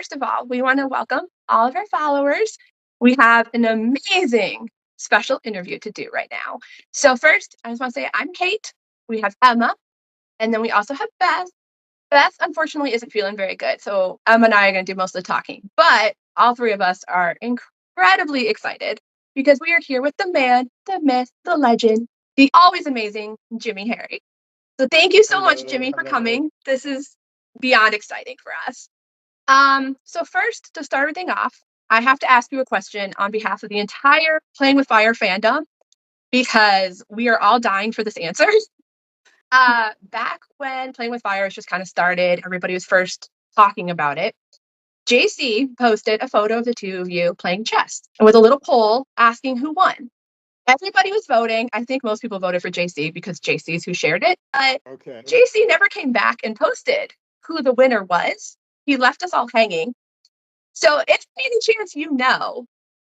first of all, we want to welcome all of our followers. We have an amazing special interview to do right now. So first, I just want to say I'm Kate. We have Emma, and then we also have Beth. Beth, unfortunately, isn't feeling very good, so Emma and I are going to do most of the talking. But all three of us are incredibly excited because we are here with the man, the myth, the legend, the always amazing Jimmy Harry. So thank you so much, Jimmy, for coming. This is beyond exciting for us. So first, to start everything off, I have to ask you a question on behalf of the entire Playing with Fire fandom because we are all dying for this answer. Back when Playing with Fire was just kind of started, everybody was first talking about it. JC posted a photo of the two of you playing chess with a little poll asking who won. Everybody was voting. I think most people voted for JC because JC is who shared it. But Okay. JC never came back and posted who the winner was. He left us all hanging. So if any chance you know,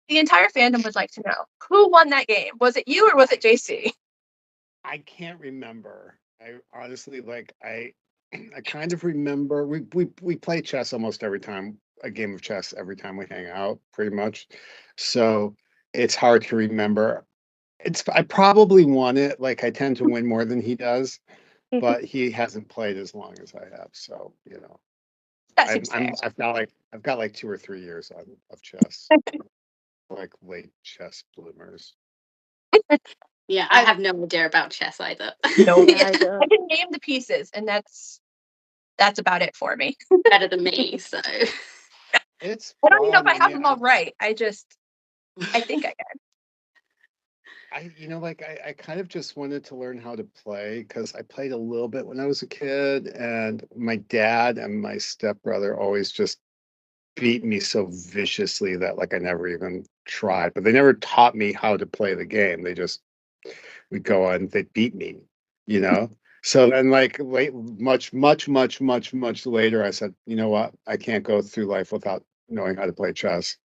the entire fandom would like to know who won that game. Was it you or was it JC? I can't remember. I honestly I kind of remember we play chess almost every time, a game of chess every time we hang out, pretty much. So it's hard to remember. I probably won it. Like I tend to win more than he does, but he hasn't played as long as I have. So, That seems fair. I've got like 2 or 3 years of chess. Like late chess bloomers. Yeah, I have no idea about chess either. No, I can name the pieces, and that's about it for me. Better than me, so It's I don't even know if I have them all right. I think I can. I kind of just wanted to learn how to play because I played a little bit when I was a kid, and my dad and my stepbrother always just beat me so viciously that like I never even tried. But they never taught me how to play the game. They just would go on, they beat me, you know. So then, like much later, I said, you know what? I can't go through life without knowing how to play chess.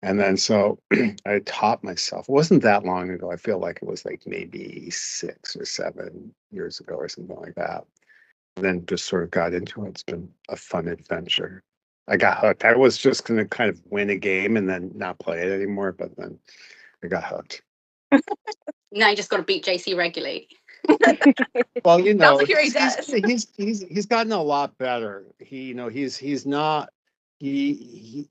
And then so I taught myself. It wasn't that long ago. I feel like it was like maybe 6 or 7 years ago or something like that. And then just sort of got into it. It's been a fun adventure. I got hooked. I was just going to kind of win a game and then not play it anymore, but then I got hooked. Now you just got to beat JC regularly. Well, he's gotten a lot better. He's not he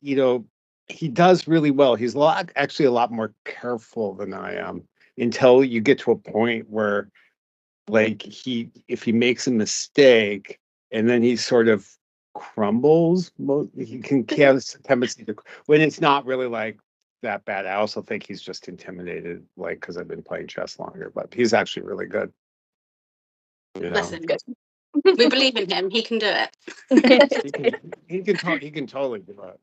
does really well. He's actually a lot more careful than I am until you get to a point where like if he makes a mistake and then he sort of crumbles, he can have a tendency to when it's not really like that bad. I also think he's just intimidated, like because I've been playing chess longer, but he's actually really good. Listen, we believe in him. He can do it. he can totally do it.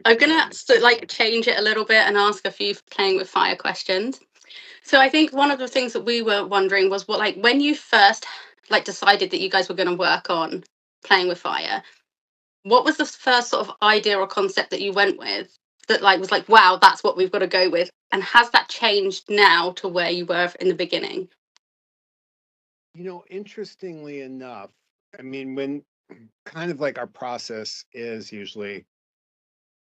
I'm gonna change it a little bit and ask a few Playing with Fire questions. So I think one of the things that we were wondering was when you first decided that you guys were going to work on Playing with Fire, what was the first sort of idea or concept that you went with that was like, wow, that's what we've got to go with? And has that changed now to where you were in the beginning? Interestingly enough, I mean, when kind of like our process is usually,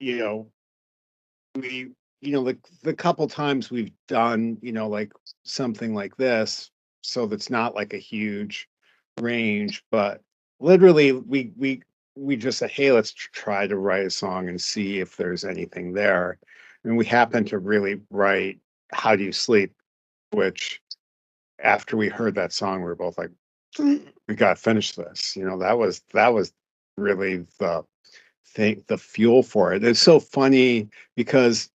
we, like the couple times we've done, like something like this, so that's not like a huge range, but literally we just said, hey, let's try to write a song and see if there's anything there. And we happened to really write How Do You Sleep, which after we heard that song, we were both like, we got to finish this. That was really the fuel for it. It's so funny because,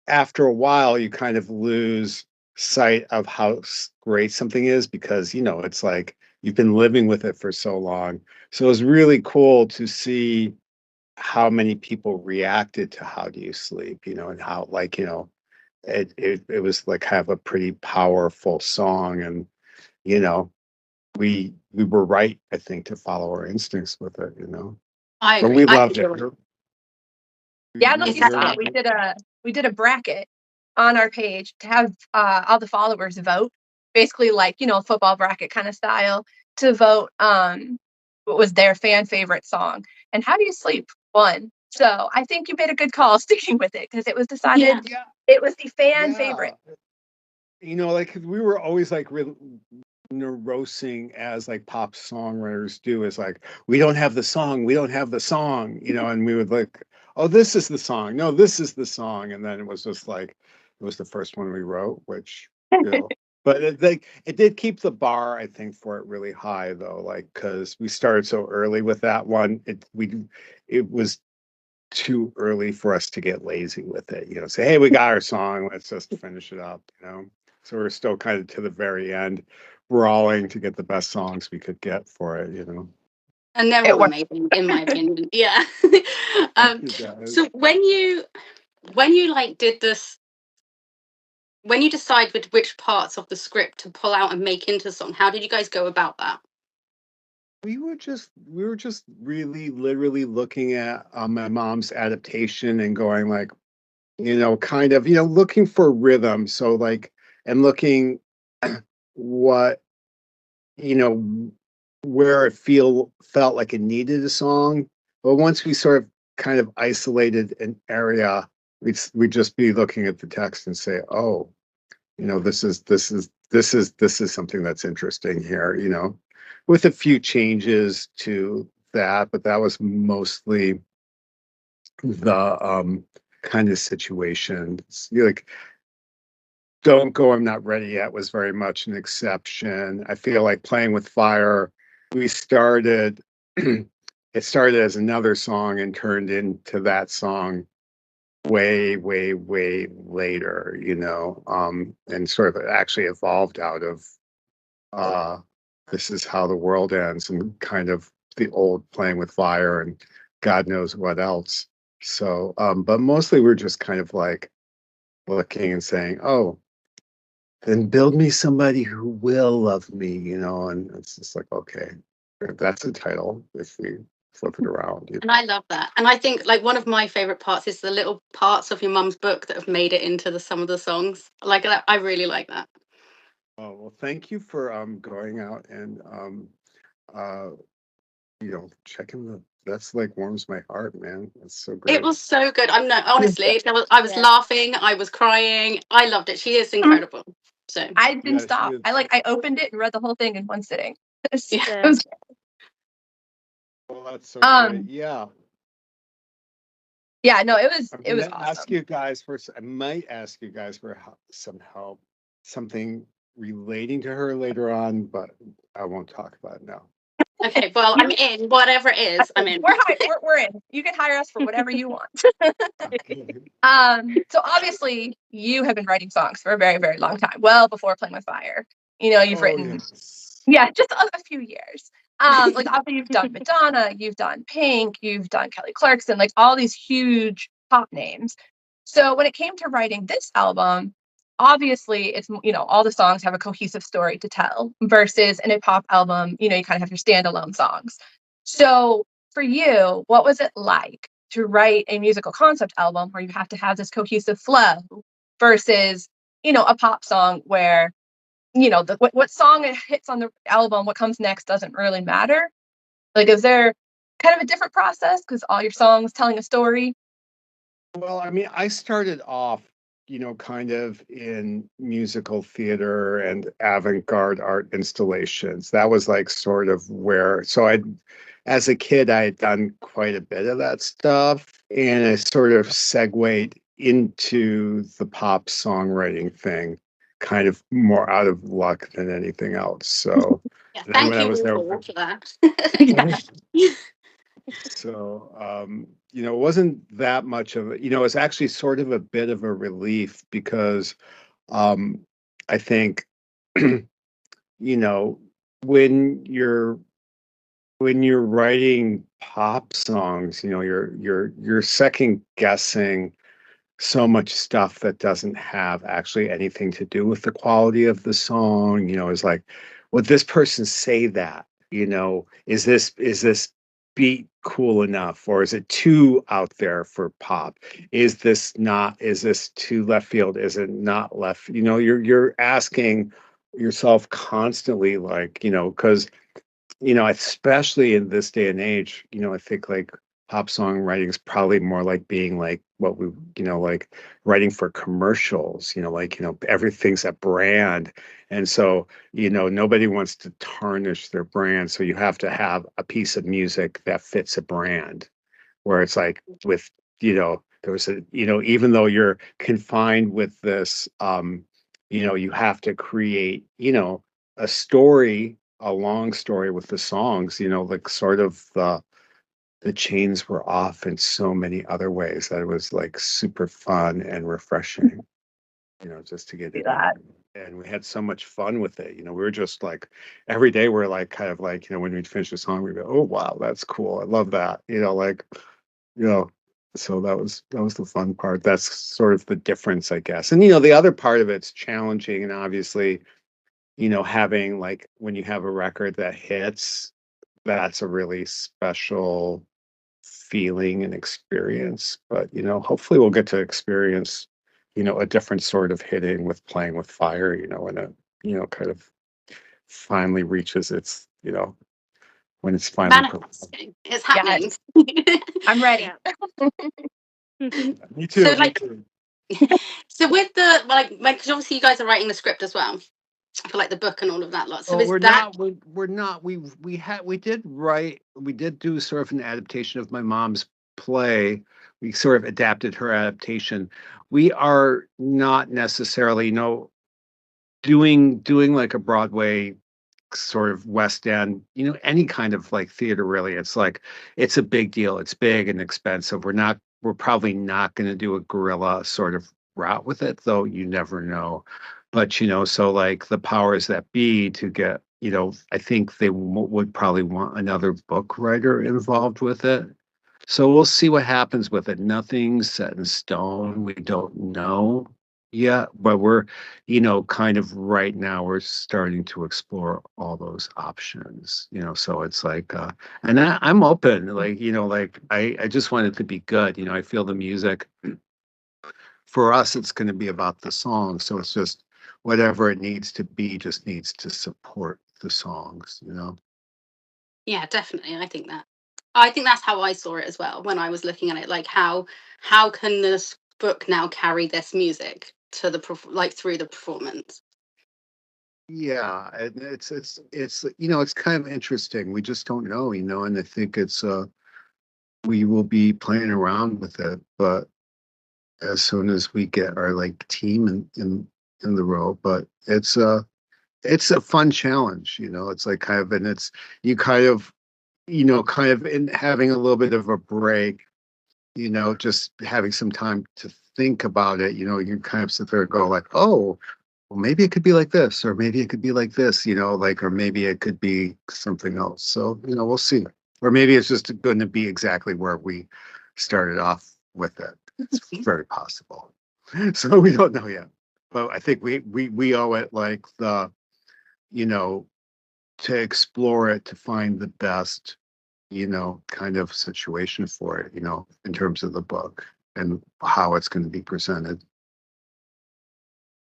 after a while, you kind of lose sight of how great something is because, it's like you've been living with it for so long. So it was really cool to see how many people reacted to How Do You Sleep, and how it was like kind of a pretty powerful song, and we were right, I think, to follow our instincts with it. I but agree. we loved it. Yeah, I don't know if you saw it. We did a bracket on our page to have all the followers vote, basically like football bracket kind of style, to vote what was their fan favorite song. And How Do You Sleep won. So I think you made a good call sticking with it because it was decided Yeah. it was the fan Yeah. favorite. Like we were always like neurosing as like pop songwriters do, is like, we don't have the song, and we would like, oh, this is the song, no, this is the song, and then it was just like, it was the first one we wrote, which, but it did keep the bar, I think, for it really high though, like, because we started so early with that one, it was too early for us to get lazy with it, say, hey, we got our song, let's just finish it up. So we're still kind of to the very end, brawling to get the best songs we could get for it. And they're It all was. amazing, in my opinion. Yeah. You guys. So when you like did this, when you decide which parts of the script to pull out and make into song, how did you guys go about that? We were just really literally looking at my mom's adaptation and going like, kind of, looking for rhythm. So like, and looking what, you know, where it felt like it needed a song. But once we sort of kind of isolated an area, we'd just be looking at the text and say, oh, this is something that's interesting here, with a few changes to that, but that was mostly the kind of situation. Like, Don't Go, I'm Not Ready Yet was very much an exception. I feel like Playing with Fire, we started, it started as another song and turned into that song way, way, way later, and sort of actually evolved out of uh, This Is How the World Ends and kind of the old Playing with Fire and God knows what else. So, but mostly we're just kind of like looking and saying, oh, then build me somebody who will love me, and it's just like, okay, that's the title if we flip it around. And I love that. And I think like one of my favorite parts is the little parts of your mum's book that have made it into some of the songs. Like that, I really like that. Oh, well, thank you for going out and uh checking that's like warms my heart, man. That's so It great. was so good. I'm no honestly, I was Yeah. laughing, I was crying. I loved it. She is incredible. So I didn't Yeah, she stop. is. I opened it and read the whole thing in one sitting. It yeah. was, Well, that's so great. um, Yeah. yeah, no, I'm it was gonna ask awesome. you guys for I might ask you guys for some help, something relating to her later on, but I won't talk about it now. Okay, well, I'm You, in. Whatever it is, I'm in. we're in. You can hire us for whatever you want. Okay. So obviously you have been writing songs for a very, very long time, well before Playing with Fire. You've Oh written, yes. yeah, just a few years. Like obviously you've done Madonna, you've done Pink, you've done Kelly Clarkson, like all these huge pop names. So when it came to writing this album, obviously it's all the songs have a cohesive story to tell versus in a pop album, you kind of have your standalone songs. So for you, what was it like to write a musical concept album where you have to have this cohesive flow versus, a pop song where, what song it hits on the album, what comes next doesn't really matter? Like, is there kind of a different process because all your songs telling a story? Well, I mean, I started off, kind of in musical theater and avant-garde art installations. That was like sort of where, so as a kid, I had done quite a bit of that stuff, and I sort of segued into the pop songwriting thing, kind of more out of luck than anything else. So Yeah, then thank when I you was there, all for that. Yeah. so, it wasn't that much of it's actually sort of a bit of a relief because, um, I think, you know, when you're writing pop songs, you're second guessing so much stuff that doesn't have actually anything to do with the quality of the song. Is like, would this person say that? Is this beat cool enough, or is it too out there for pop? Is this too left field? Is it not left? You're asking yourself constantly, like, because especially in this day and age, I think like pop songwriting is probably more like being like what we, like writing for commercials, like, everything's a brand. And so, nobody wants to tarnish their brand. So you have to have a piece of music that fits a brand where it's like with, there was a, even though you're confined with this, you have to create, a story, a long story with the songs, like sort of the chains were off in so many other ways that it was like super fun and refreshing, just to get See in there. that. And we had so much fun with it. We were just like every day we're like kind of like, when we'd finish a song, we'd go, oh wow, that's cool. I love that. Like, you know, so that was the fun part. That's sort of the difference, I guess. And the other part of it's challenging and obviously, having like when you have a record that hits, that's a really special feeling and experience. But hopefully we'll get to experience, a different sort of hitting with playing with fire, when it, kind of finally reaches its, when it's finally performed. Manifesting. It's Yes, happening. I'm ready. Yeah. Me So too, me like too. so with the like because obviously you guys are writing the script as well for like the book and all of that lot. So Well, is we're that not. We're not. We did write. We did do sort of an adaptation of my mom's play. We sort of adapted her adaptation. We are not necessarily, doing like a Broadway sort of West End, any kind of like theater really. It's like it's a big deal. It's big and expensive. We're probably not going to do a guerrilla sort of route with it, though you never know. But so like the powers that be to get, I think they would probably want another book writer involved with it. So we'll see what happens with it. Nothing's set in stone. We don't know yet, but we're, kind of right now we're starting to explore all those options, so it's like, and I'm open, like, like I just want it to be good. I feel the music for us, it's going to be about the song. So it's just whatever it needs to be, just needs to support the songs. yeah, definitely. I think that's how I saw it as well when I was looking at it. Like how can this book now carry this music to the like through the performance? Yeah, and it's it's kind of interesting. We just don't know, and I think it's we will be playing around with it, but as soon as we get our like team in the row, but it's a fun challenge, it's like kind of, and it's you kind of kind of in having a little bit of a break, just having some time to think about it, you kind of sit there and go like, oh, well, maybe it could be like this, or maybe it could be like this, like, or maybe it could be something else. So, we'll see. Or maybe it's just going to be exactly where we started off with it. It's very possible. So we don't know yet. But I think we owe it like the, you know, to explore it, to find the best, kind of situation for it, in terms of the book and how it's going to be presented.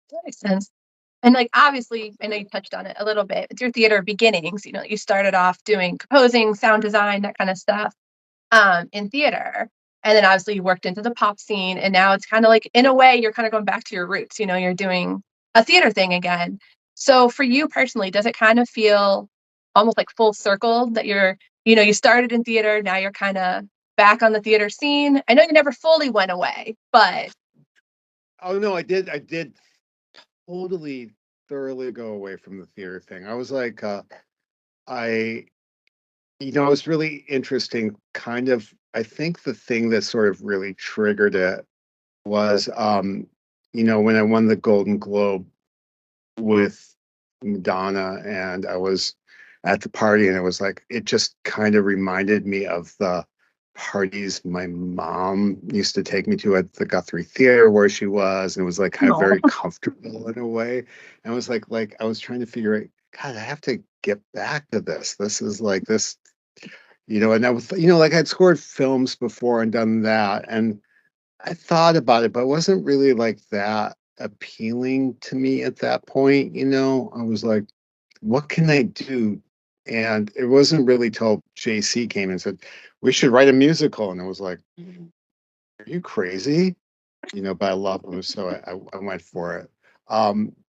That makes sense. And like obviously, I know you touched on it a little bit. It's your theater beginnings. You started off doing composing, sound design, that kind of stuff, in theater. And then obviously you worked into the pop scene, and now it's kind of like in a way you're kind of going back to your roots. You're doing a theater thing again. So for you personally, does it kind of feel almost like full circle that you started in theater, now you're kind of back on the theater scene? I know you never fully went away, but Oh no, I did totally thoroughly go away from the theater thing. I was like, I, it was really interesting. Kind of, I think the thing that sort of really triggered it was, when I won the Golden Globe with Madonna, and I was at the party, and it was like, it just kind of reminded me of the parties my mom used to take me to at the Guthrie Theater where she was, and it was like kind of no. very comfortable in a way. And it was like I was trying to figure out, God, I have to get back to this. This is like this, and I was, like I'd scored films before and done that, and I thought about it, but it wasn't really like that appealing to me at that point. I was like, what can I do And it wasn't really till JC came and said, we should write a musical. And I was like, are you crazy? But I love them, so I went for it.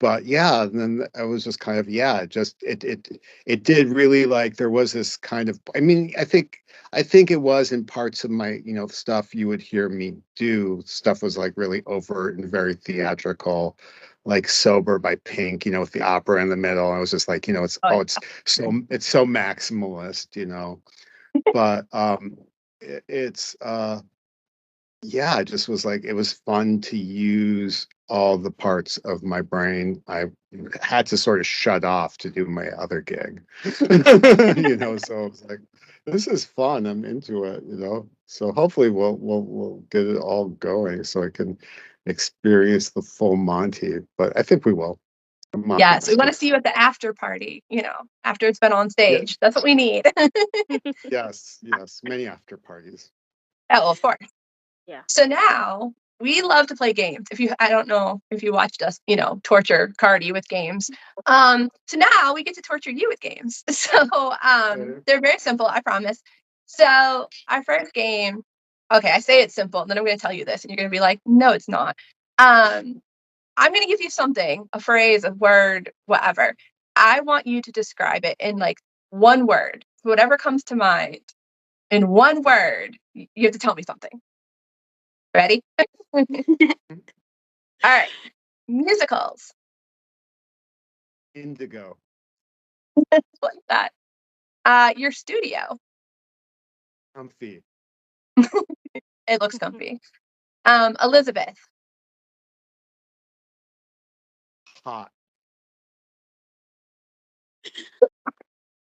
But yeah, and then I was just kind of, yeah, it did really, like, there was this kind of, I mean, I think it was in parts of my, stuff you would hear me do. Stuff was like really overt and very theatrical, like Sober by Pink, with the opera in the middle. I was just like, Oh, it's so maximalist, but it's yeah, it just was like, it was fun to use all the parts of my brain. I had to sort of shut off to do my other gig. So I was like, this is fun. I'm into it. So hopefully we'll get it all going so I can experience the full Monty. But I think we will. I'm yes, we want to optimistic. see you at the after party, after it's been on Yeah, stage. That's what we need. yes, many after parties. Oh, of course. Yeah. So now we love to play games. I don't know if you watched us, torture Cardi with games. So now we get to torture you with games. So they're very simple, I promise. So our first game, okay, I say it's simple, and then I'm going to tell you this, and you're going to be like, no, it's not. I'm going to give you something, a phrase, a word, whatever. I want you to describe it in like one word, whatever comes to mind. In one word, you have to tell me something. Ready? All right. Musicals. Indigo. Like that. Your studio. Comfy. It looks comfy. Elizabeth. Hot.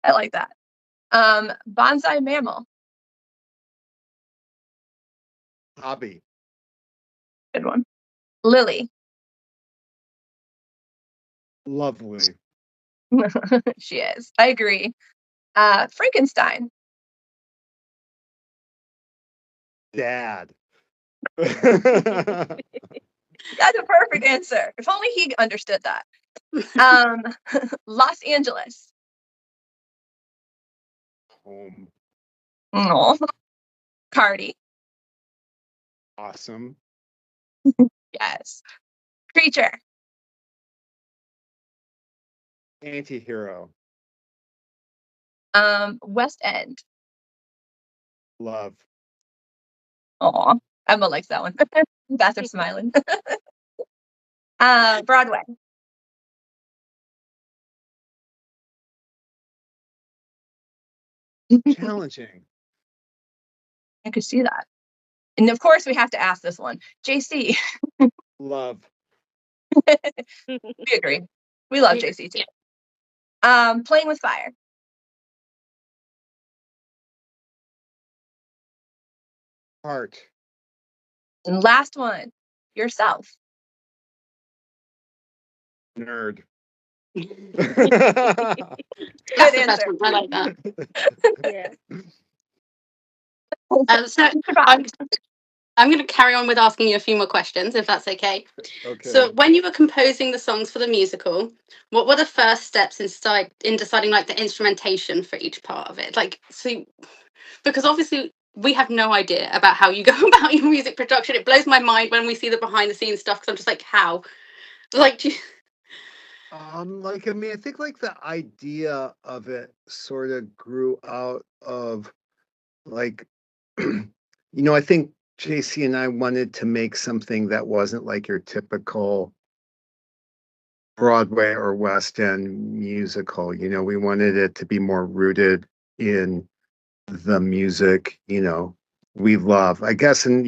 I like that. Bonsai mammal. Hobby. Good one. Lily. Lovely. She is. I agree. Frankenstein. Dad. That's a perfect answer. If only he understood that. Um, Los Angeles. Home. Oh, Cardi. Awesome. Yes. Creature. Anti-hero. West End. Love. Oh, Emma likes that one. Bathroom smiling. Broadway. Challenging. I could see that. And of course, we have to ask this one. JC. Love. We agree. We love JC too. Playing with fire. Heart. And last one, yourself. Nerd. That's Good the best answer. one. I like that. Yeah. So I'm, I'm going to carry on with asking you a few more questions, if that's okay. Okay. So, when you were composing the songs for the musical, what were the first steps in deciding like the instrumentation for each part of it? Like, so because obviously we have no idea about how you go about your music production. It blows my mind when we see the behind the scenes stuff because I'm just like, how? Like, do you... Like, I mean, I think like the idea of it sort of grew out of, like, I think JC and I wanted to make something that wasn't like your typical Broadway or West End musical. We wanted it to be more rooted in the music, we love, I guess. And,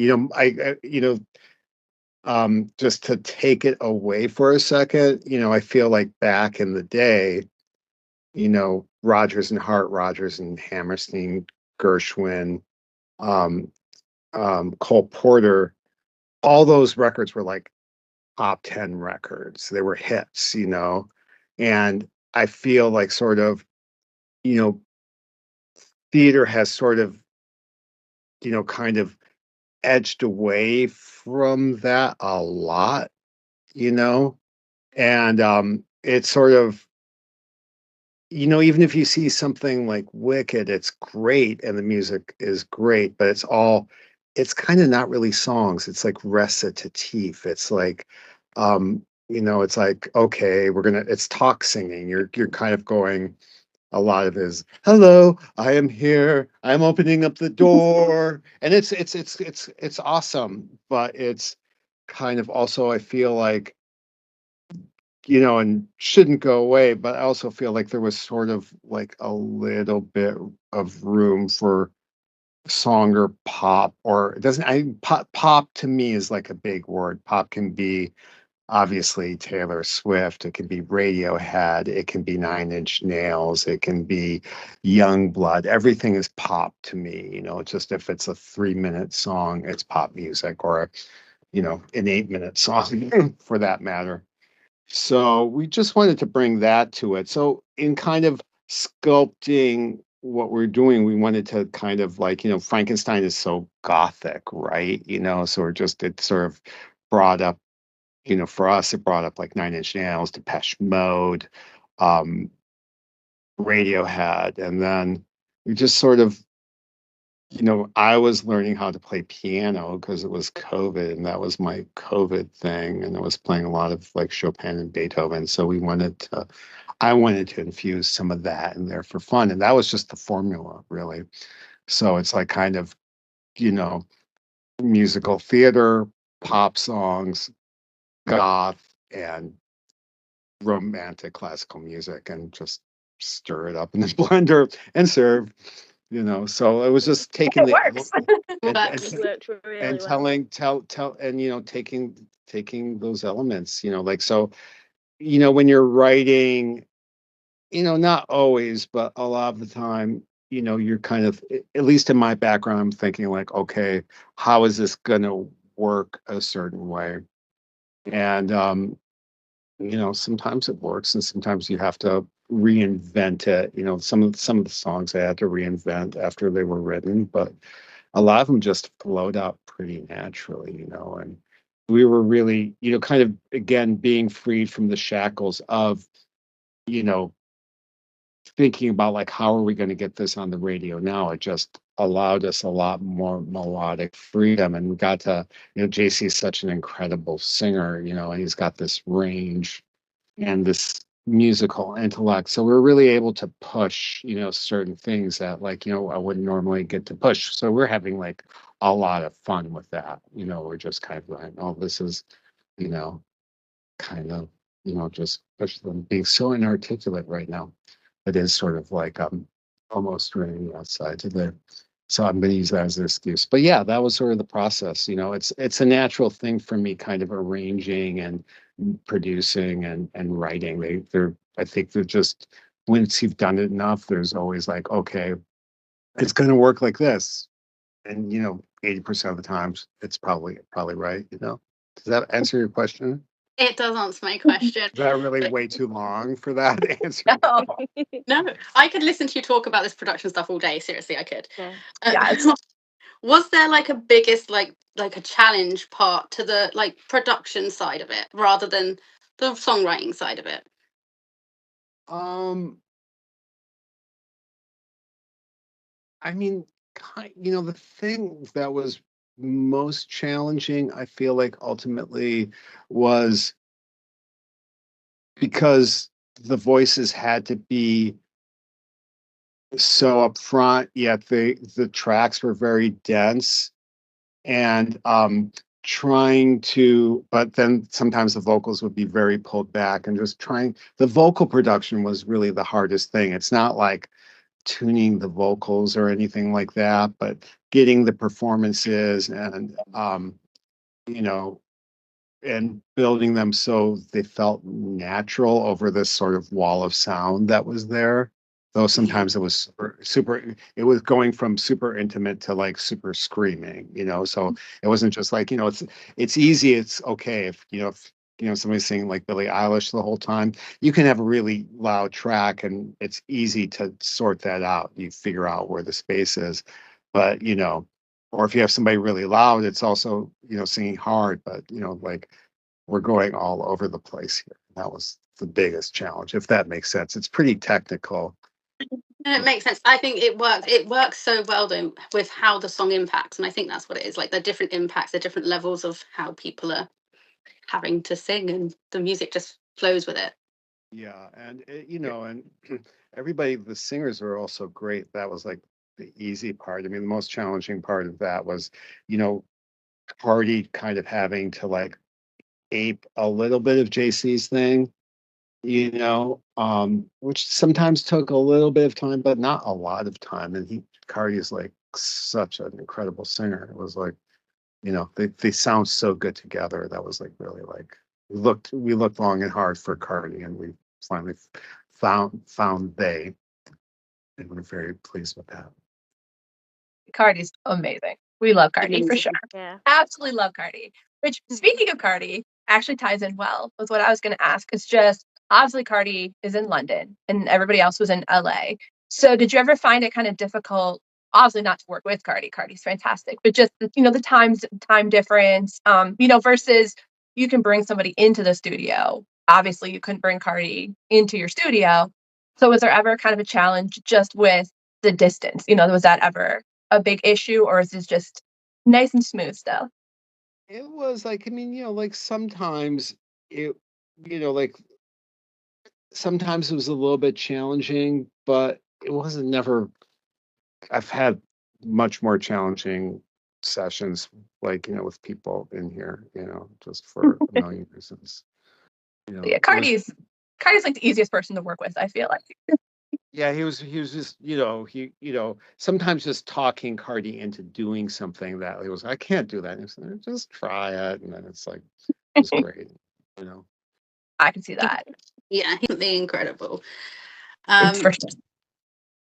just to take it away for a second, I feel like back in the day, Rodgers and Hart, Rodgers and Hammerstein, Gershwin, um, Cole Porter, all those records were like top 10 records. They were hits, and I feel like sort of, you know, theater has sort of, kind of edged away from that a lot, and it's sort of even if you see something like Wicked, it's great and the music is great, but it's kind of not really songs. It's like recitative. It's like, it's like, okay, it's talk singing. You're kind of going, a lot of it is, hello, I am here. I'm opening up the door. And it's awesome, but it's kind of also, I feel like, and shouldn't go away, but I also feel like there was sort of like a little bit of room for song or pop, or it doesn't, pop to me is like a big word. Pop can be obviously Taylor Swift, it can be Radiohead, it can be Nine Inch Nails, it can be Youngblood. Everything is pop to me, just if it's a 3-minute song, it's pop music, or an 8-minute song for that matter. So we just wanted to bring that to it. So in kind of sculpting what we're doing, we wanted to kind of like, Frankenstein is so gothic, right? So it sort of brought up, for us, it brought up like Nine Inch Nails, Depeche Mode, um, Radiohead, and then we just sort of, I was learning how to play piano because it was COVID, and that was my COVID thing, and I was playing a lot of like Chopin and Beethoven. So I wanted to infuse some of that in there for fun, and that was just the formula, really. So it's like kind of, you know, musical theater, pop songs, goth, and romantic classical music, and just stir it up in the blender and serve. So it was just taking It the works. and That's It worked really and well. telling tell and taking those elements, like, so, when you're writing, not always, but a lot of the time, you're kind of, at least in my background, I'm thinking like, okay, how is this gonna work a certain way? And sometimes it works and sometimes you have to reinvent it. Some of the songs I had to reinvent after they were written, but a lot of them just flowed out pretty naturally, and we were really, kind of, again, being freed from the shackles of, you know, thinking about like, how are we going to get this on the radio now? It just allowed us a lot more melodic freedom. And we got to, JC is such an incredible singer, and he's got this range and this musical intellect. So we're really able to push, certain things that, like, I wouldn't normally get to push. So we're having like a lot of fun with that. We're just kind of like, oh, this is, you know, kind of, just push them being so inarticulate right now. It is sort of like almost raining outside today. So I'm going to use that as an excuse. But yeah, that was sort of the process. It's a natural thing for me, kind of arranging and producing and writing. I think they're just, once you've done it enough, there's always like, okay, it's going to work like this. And 80% of the times it's probably right. Does that answer your question? it does answer my question. Is that really way too long for that answer? No. No, I could listen to you talk about this production stuff all day. Seriously, I could. Yeah. Yes. Was there like a biggest like a challenge part to the like production side of it rather than the songwriting side of it? Um, I mean, the thing that was most challenging, I feel like ultimately was because the voices had to be so upfront, yet the tracks were very dense, and trying to, but then sometimes the vocals would be very pulled back, and just trying, the vocal production was really the hardest thing. It's not like tuning the vocals or anything like that, but getting the performances and you know and building them so they felt natural over this sort of wall of sound that was there. Though Mhm. sometimes it was it was going from super intimate to like super screaming, so it wasn't just like, it's easy, it's okay if, somebody's singing like Billie Eilish the whole time, you can have a really loud track and it's easy to sort that out. You figure out where the space is. But, or if you have somebody really loud, it's also, singing hard, but, like, we're going all over the place here. That was the biggest challenge, if that makes sense. It's pretty technical. And it makes sense. I think it works. It works so well though with how the song impacts, and I think that's what it is. Like the different impacts, the different levels of how people are having to sing, and the music just flows with it. Yeah, and and everybody, the singers are also great. That was like the easy part. I mean, the most challenging part of that was, you know, Cardi kind of having to like ape a little bit of JC's thing, which sometimes took a little bit of time, but not a lot of time. And Cardi is like such an incredible singer. It was like, they sound so good together. That was like really like we looked long and hard for Cardi, and we finally found they, and we're very pleased with that. Cardi's amazing. We love Cardi for sure. Yeah. Absolutely love Cardi. Which, speaking of Cardi, actually ties in well with what I was going to ask. It's just obviously Cardi is in London and everybody else was in LA. So did you ever find it kind of difficult? Obviously, not to work with Cardi. Cardi's fantastic, but just the time difference. Versus you can bring somebody into the studio. Obviously, you couldn't bring Cardi into your studio. So was there ever kind of a challenge just with the distance? Was that ever a big issue, or is this just nice and smooth still? It was like, I mean, like sometimes it, like sometimes it was a little bit challenging, but it wasn't never. I've had much more challenging sessions, like, with people in here, just for a million reasons. Yeah, it was, Cardi's like the easiest person to work with, I feel like. yeah, he was just, sometimes just talking Cardi into doing something that he was, I can't do that. And he's like, just try it. And then it's like, it's great, I can see that. Yeah, he's incredible. It's for sure.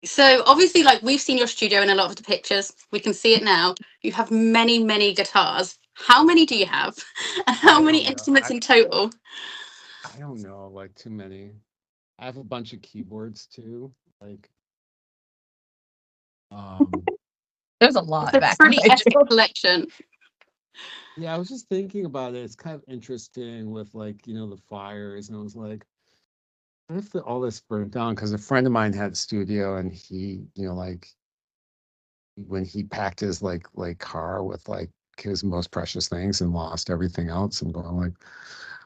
So obviously, like we've seen your studio in a lot of the pictures. We can see it now. You have many, many guitars. How many do you have? And how I many don't know. instruments in total? I don't know, like too many. I have a bunch of keyboards too. Like, There's a It's lot a back pretty behind epic you. collection. yeah, I was just thinking about it. It's kind of interesting with like, the fires, and I was like, what if all this burned down? Because a friend of mine had a studio, and he, like when he packed his like car with like his most precious things and lost everything else, and going like,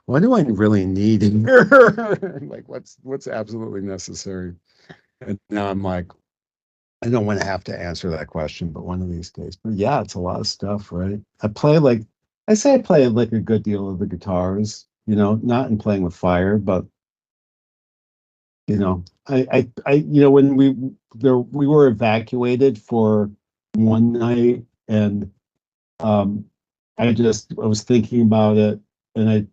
what do I really need in here? Like, what's absolutely necessary? And now I'm like, I don't want to have to answer that question, but one of these days. But yeah, it's a lot of stuff, right? I play like a good deal of the guitars, not in playing with fire, but when we were evacuated for one night, and um I was thinking about it, and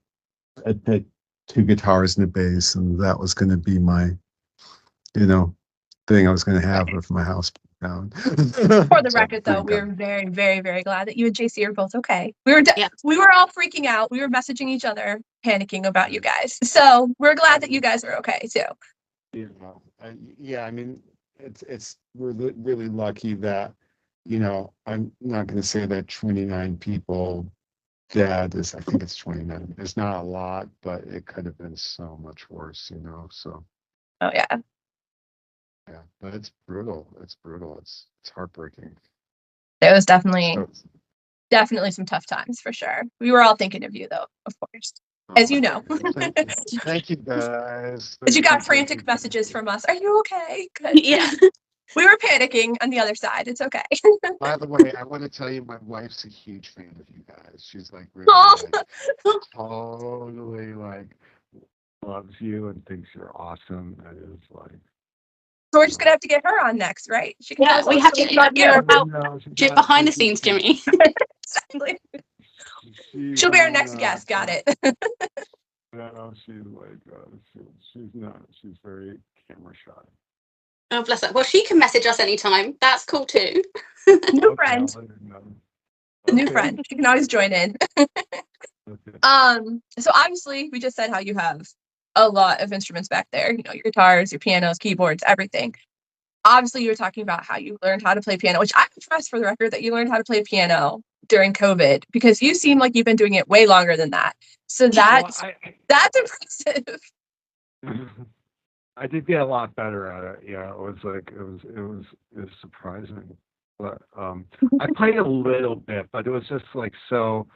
I picked two guitars and a bass, and that was going to be my, thing I was going to have if my house broke down. For the So record, though, thank we God. are very, very, very glad that you and JC are both okay. Yeah. We were all freaking out. We were messaging each other, panicking about you guys. So we're glad that you guys are okay too. Yeah, I mean, we're really lucky that, I'm not going to say that 29 people dead I think it's 29. It's not a lot, but it could have been so much worse, so Oh yeah, yeah, but it's brutal. It's brutal. It's heartbreaking. there was definitely So, some tough times for sure. We were all thinking of you, though, of course, as you know. thank you guys. As you got Thank frantic you. messages from us. Are you okay? Good. Yeah. We were panicking on the other side. It's okay. By the way, I want to tell you, my wife's a huge fan of you guys. She's like really Oh, like totally like loves you and thinks you're awesome. And it's like, so we're just gonna have to get her on next, right? She can tell Yeah, us we all have to stories get about you you. about no, she's shit not. behind the scenes, Jimmy. Exactly. She's She'll be our next not. guest. Got it. No, she's like, she's not. She's very camera shy. Oh, bless her. Well, she can message us anytime. That's cool too. New Okay, friend. I'll let her know. New Okay. friend. She can always join in. Okay. So obviously we just said how you have a lot of instruments back there, your guitars, your pianos, keyboards, everything. Obviously you were talking about how you learned how to play piano, which I'm impressed, for the record, that you learned how to play piano during COVID, because you seem like you've been doing it way longer than that. So Well, that's impressive. I did get a lot better at it. Yeah, it was like it was surprising. But I played a little bit, but it was just like so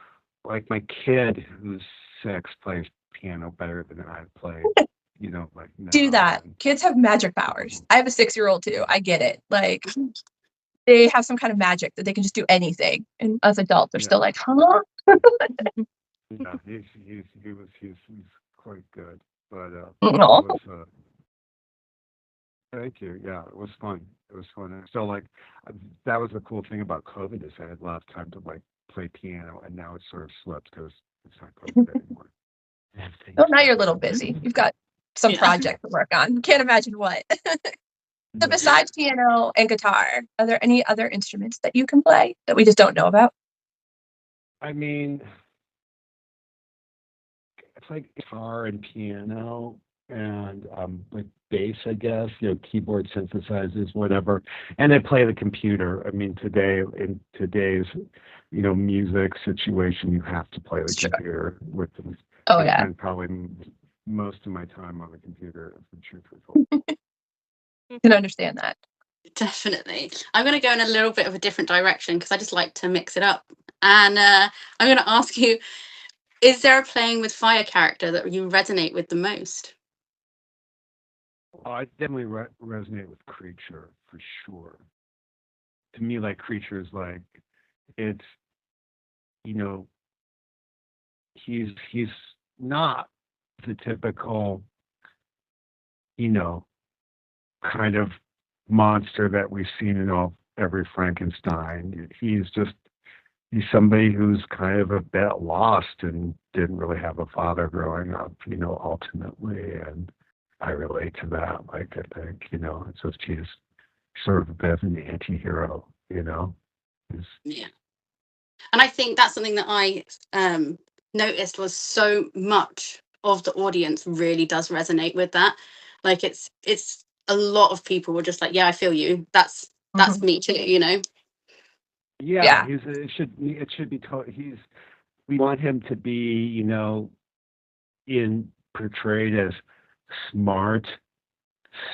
like my kid who's 6 plays piano better than I play, like Do now that. Kids have magic powers. I have a 6-year-old too. I get it. Like they have some kind of magic that they can just do anything. And as adults, they're yeah, still like, huh? yeah, he's quite good. But it Aw. was thank you. Yeah, it was fun. It was fun. And so like that was the cool thing about COVID is I had a lot of time to like play piano, and now it's sort of slipped because it's not COVID anymore. Well, now you're a little busy. You've got some Yeah. project to work on. Can't imagine what. So Yeah. besides piano and guitar, are there any other instruments that you can play that we just don't know about? I mean, it's like guitar and piano and like bass, I guess, keyboard synthesizers, whatever. And I play the computer. I mean, in today's, music situation, you have to play the Sure. computer with them. Oh I yeah. spend probably most of my time on the computer, if the truth is told. Can understand that. Definitely. I'm going to go in a little bit of a different direction because I just like to mix it up. And I'm going to ask you, is there a playing with fire character that you resonate with the most? Well, I definitely resonate with Creature for sure. To me, like Creature is like it's you know he's not the typical kind of monster that we've seen in every Frankenstein. He's somebody who's kind of a bit lost and didn't really have a father growing up, ultimately. And I relate to that. Like, I think, it's just he's sort of a bit of an anti-hero, He's, Yeah. And I think that's something that I noticed was so much of the audience really does resonate with that. Like it's a lot of people were just like, yeah, I feel you. That's Mhm. me too, yeah, Yeah. it should be we want him to be, portrayed as smart,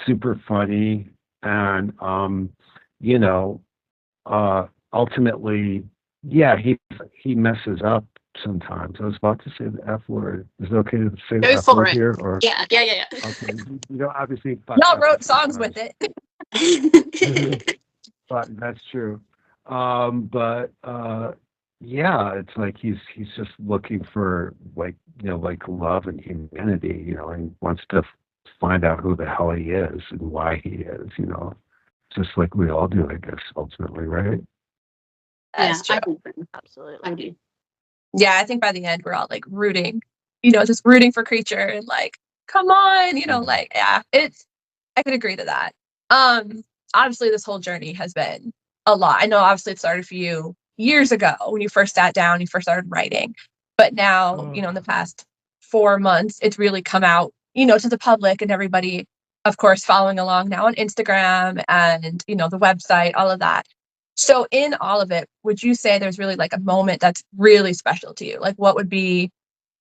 super funny, and you know, ultimately, yeah, he messes up sometimes. I was about to say the F word. Is it okay to say the Go F for word it. here, or Yeah. okay? Obviously, fuck Y'all up a wrote few songs with times, it. but that's true. But yeah, it's like he's just looking for like love and humanity, and wants to find out who the hell he is and why he is. Just like we all do, I guess, ultimately, right? Yeah, That's true. I do. Absolutely. I do. Yeah, I think by the end we're all like rooting, just rooting for Creature and like, come on, Mhm. like yeah, I could agree to that. Um, Obviously this whole journey has been a lot. I know obviously it started for you years ago when you first sat down, you first started writing. But now, in the past 4 months, it's really come out, to the public and everybody, of course, following along now on Instagram and, the website, all of that. So in all of it, would you say there's really like a moment that's really special to you? Like what would be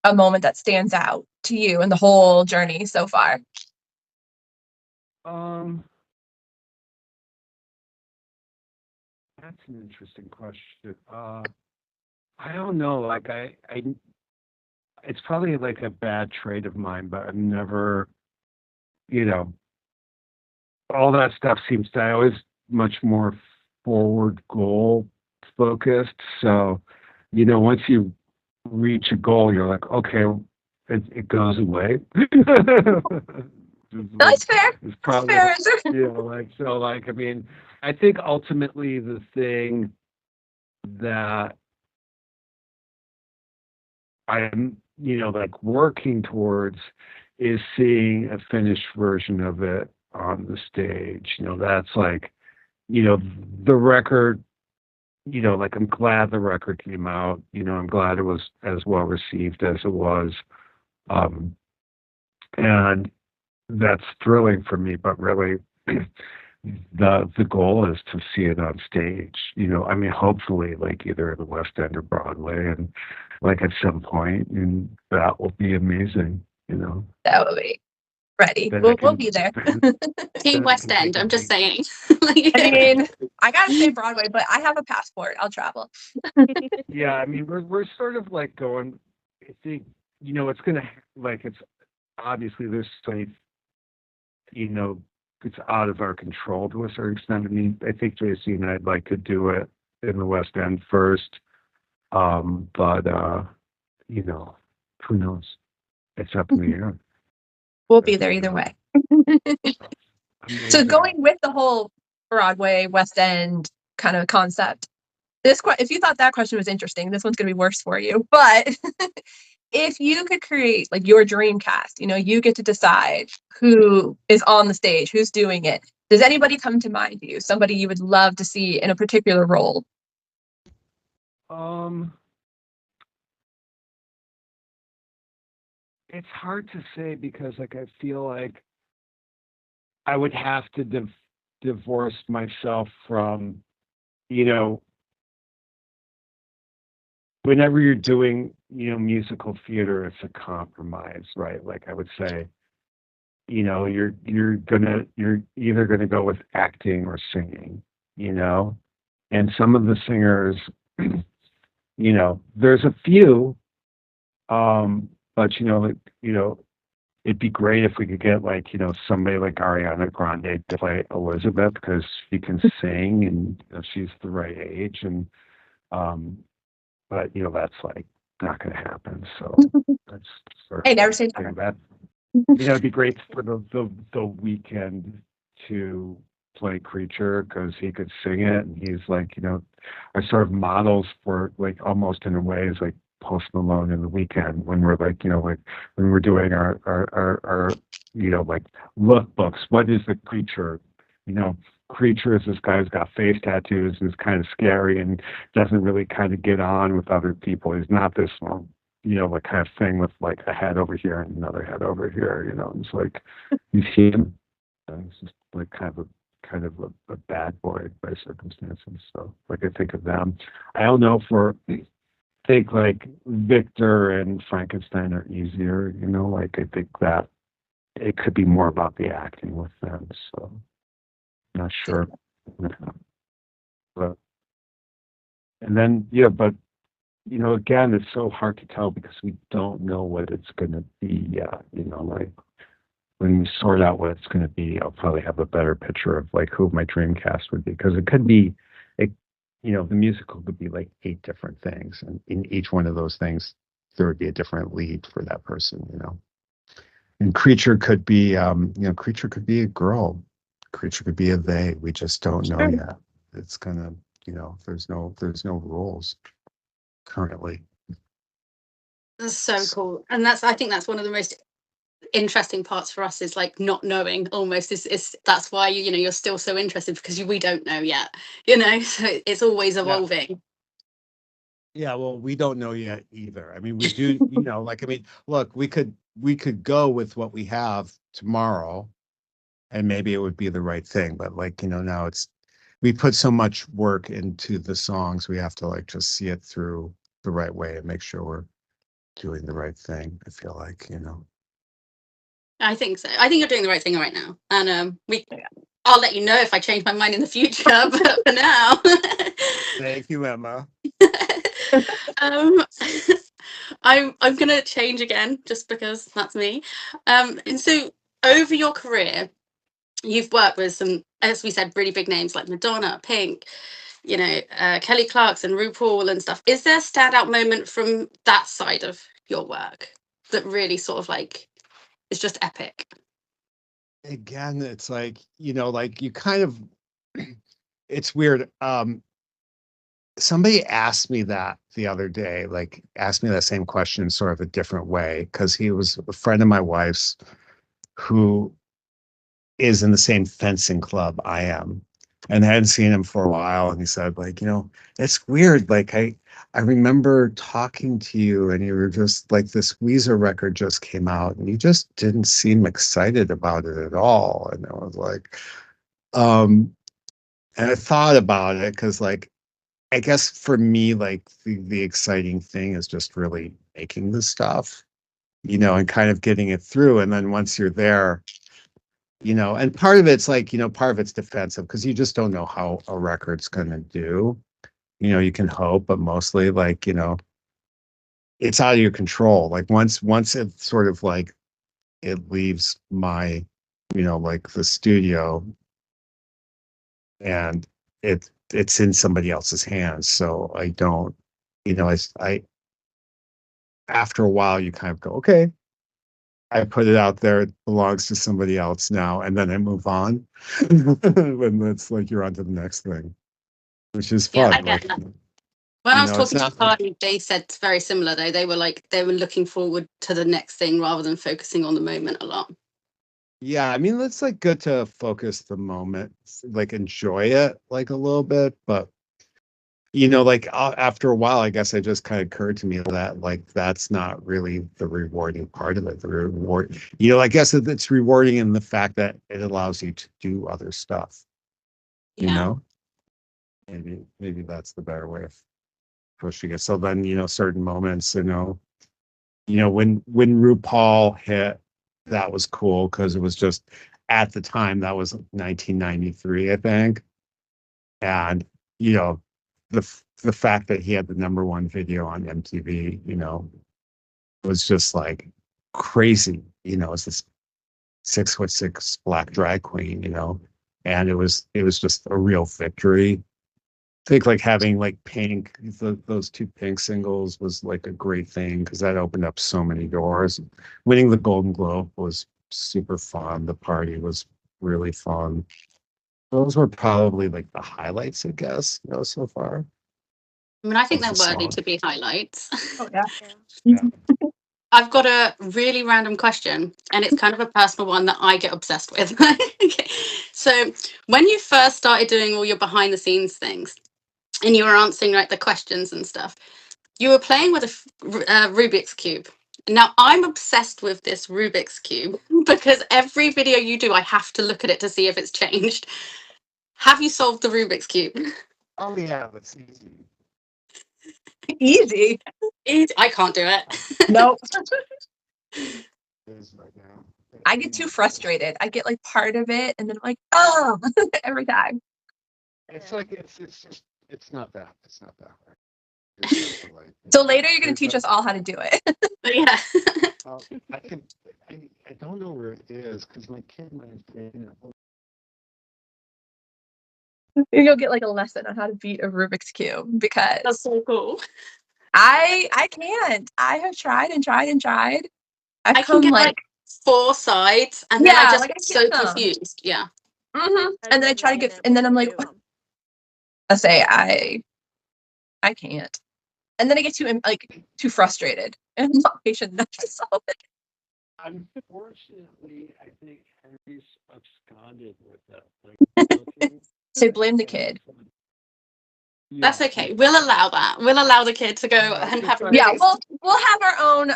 a moment that stands out to you in the whole journey so far? Um, that's an interesting question. I don't know. Like it's probably like a bad trait of mine, but I've never, you know, all that stuff seems to I always much more forward goal focused. So, once you reach a goal, you're like, okay, it goes away. No, it's fair. It's It's probably fair answer. I mean, I think ultimately the thing that I'm, like working towards is seeing a finished version of it on the stage. That's like, the record, like I'm glad the record came out. I'm glad it was as well received as it was. Um, and that's thrilling for me, but really the goal is to see it on stage. I mean, hopefully, like either at the West End or Broadway, and like at some point, and that will be amazing. That would be. Ready. Then I We'll can be there. Team then I West can take End. a I'm just week. saying. Like, I mean, I gotta say Broadway, but I have a passport. I'll travel. Yeah, I mean, we're sort of like going. I think it's gonna like it's obviously there's like you know it's out of our control to a certain extent. I mean, I think JC and I'd like to do it in the West End first, but who knows? It's up in the air. We'll be there either way. So Amazing. going with the whole Broadway, West End kind of concept, if you thought that question was interesting, this one's going to be worse for you. But if you could create like your dream cast, you get to decide who is on the stage, who's doing it. Does anybody come to mind to you? Somebody you would love to see in a particular role? It's hard to say because like I feel like I would have to divorce myself from, whenever you're doing, musical theater, it's a compromise, right? Like I would say, you're either gonna go with acting or singing, and some of the singers, there's a few, but it'd be great if we could get like, somebody like Ariana Grande to play Elizabeth because she can sing and she's the right age and but that's like not gonna happen. So that's sort Hey, of never like say thing never. that it'd be great for the weekend to play Creature because he could sing it and he's like, are sort of models for like almost in a way is like Post Malone in the weekend when we're like, like when we're doing our like lookbooks. What is the creature? Creature is this guy who's got face tattoos and is kind of scary and doesn't really kind of get on with other people. He's not this like kind of thing with like a head over here and another head over here. It's like you see him. He's just like kind of a bad boy by circumstances. So like I think of them. I don't know for think like Victor and Frankenstein are easier, like I think that it could be more about the acting with them. So not sure. But and then but again it's so hard to tell because we don't know what it's gonna be yet. Like when we sort out what it's gonna be, I'll probably have a better picture of like who my dream cast would be. Because it could be the musical could be like 8 different things, and in each one of those things, there would be a different lead for that person. And Creature could be, Creature could be a girl, Creature could be a they. We just don't know Sure. yet. It's gonna, there's no rules currently. that's so cool. And I think that's one of the most interesting parts for us is like not knowing almost is that's why you're still so interested because we don't know yet, so it's always Yeah. evolving. Yeah, well, we don't know yet either. I mean, we do, like, I mean, look, we could go with what we have tomorrow and maybe it would be the right thing. But like, now we put so much work into the songs, we have to like just see it through the right way and make sure we're doing the right thing. I feel like, I think so. I think you're doing the right thing right now, and Yeah. I'll let you know if I change my mind in the future. But for now, Thank you, Emma. um, I'm gonna change again just because that's me. And so over your career, you've worked with some, as we said, really big names like Madonna, Pink, Kelly Clarkson, RuPaul, and stuff. Is there a standout moment from that side of your work that really sort of like is just epic? Again, it's like, like you kind of, it's weird. Somebody asked me that the other day, like asked me that same question in sort of a different way, because he was a friend of my wife's who is in the same fencing club I am. And I hadn't seen him for a while. And he said, like, it's weird. Like I remember talking to you and you were just like this Weezer record just came out and you just didn't seem excited about it at all. And I was like, and I thought about it because like I guess for me, like the exciting thing is just really making the stuff. and kind of getting it through. And then once you're there, and part of it's like, part of it's defensive because you just don't know how a record's going to do. You can hope, but mostly like, it's out of your control. Like once it sort of like it leaves my, like the studio and it's in somebody else's hands. So I don't, I after a while you kind of go, okay, I put it out there, it belongs to somebody else now, and then I move on. When it's like you're on to the next thing, which is Yeah, I fun. get Like, that. When I was it's talking to not like, Cardi, they said very similar though. They were like they were looking forward to the next thing rather than focusing on the moment a lot. yeah, I mean, it's like good to focus the moment, like enjoy it like a little bit, but like after a while, I guess it just kind of occurred to me that like that's not really the rewarding part of it. The reward, I guess it's rewarding in the fact that it allows you to do other stuff. You Yeah. know, maybe that's the better way of pushing it. So then, certain moments, when RuPaul hit, that was cool because it was just at the time that was 1993, I think, and the fact that he had the number one video on MTV, was just like crazy. It's this 6'6" black drag queen, and it was just a real victory. I think like having like Pink, those two Pink singles was like a great thing because that opened up so many doors. Winning the Golden Globe was super fun. The party was really fun. Those were probably like the highlights, I guess, so far. I mean, I think Of they're the worthy song. to be highlights. Oh yeah. Yeah. Yeah. I've got a really random question, and it's kind of a personal one that I get obsessed with. Okay. So, when you first started doing all your behind the scenes things, and you were answering like the questions and stuff, you were playing with a Rubik's cube. Now, I'm obsessed with this Rubik's cube because every video you do, I have to look at it to see if it's changed. Have you solved the Rubik's cube? Oh yeah, that's easy. Easy. I can't do it. Nope. It is right now. I get too frustrated. I get like part of it and then I'm like, oh, every time. It's like it's not that hard. You just have to, like, So later you're gonna there's teach a us all how to do it. But yeah. I can I don't know where it is because my kid might have taken it. You'll get like a lesson on how to beat a Rubik's Cube That's because so cool. I can't. I have tried and tried and tried. I've I can come get like like 4 sides and then I yeah, just like get I get so some. confused. Yeah. And then I I've try to never been get and able then I'm to like do them. I say I can't. And then I get too frustrated and I'm not patient enough to solve it. Unfortunately, I think Henry's absconded with that. Like, So blame the kid. That's yeah, okay. We'll allow that. We'll allow the kid to go yeah, and just have a like Yeah, Rubik's. we'll have our own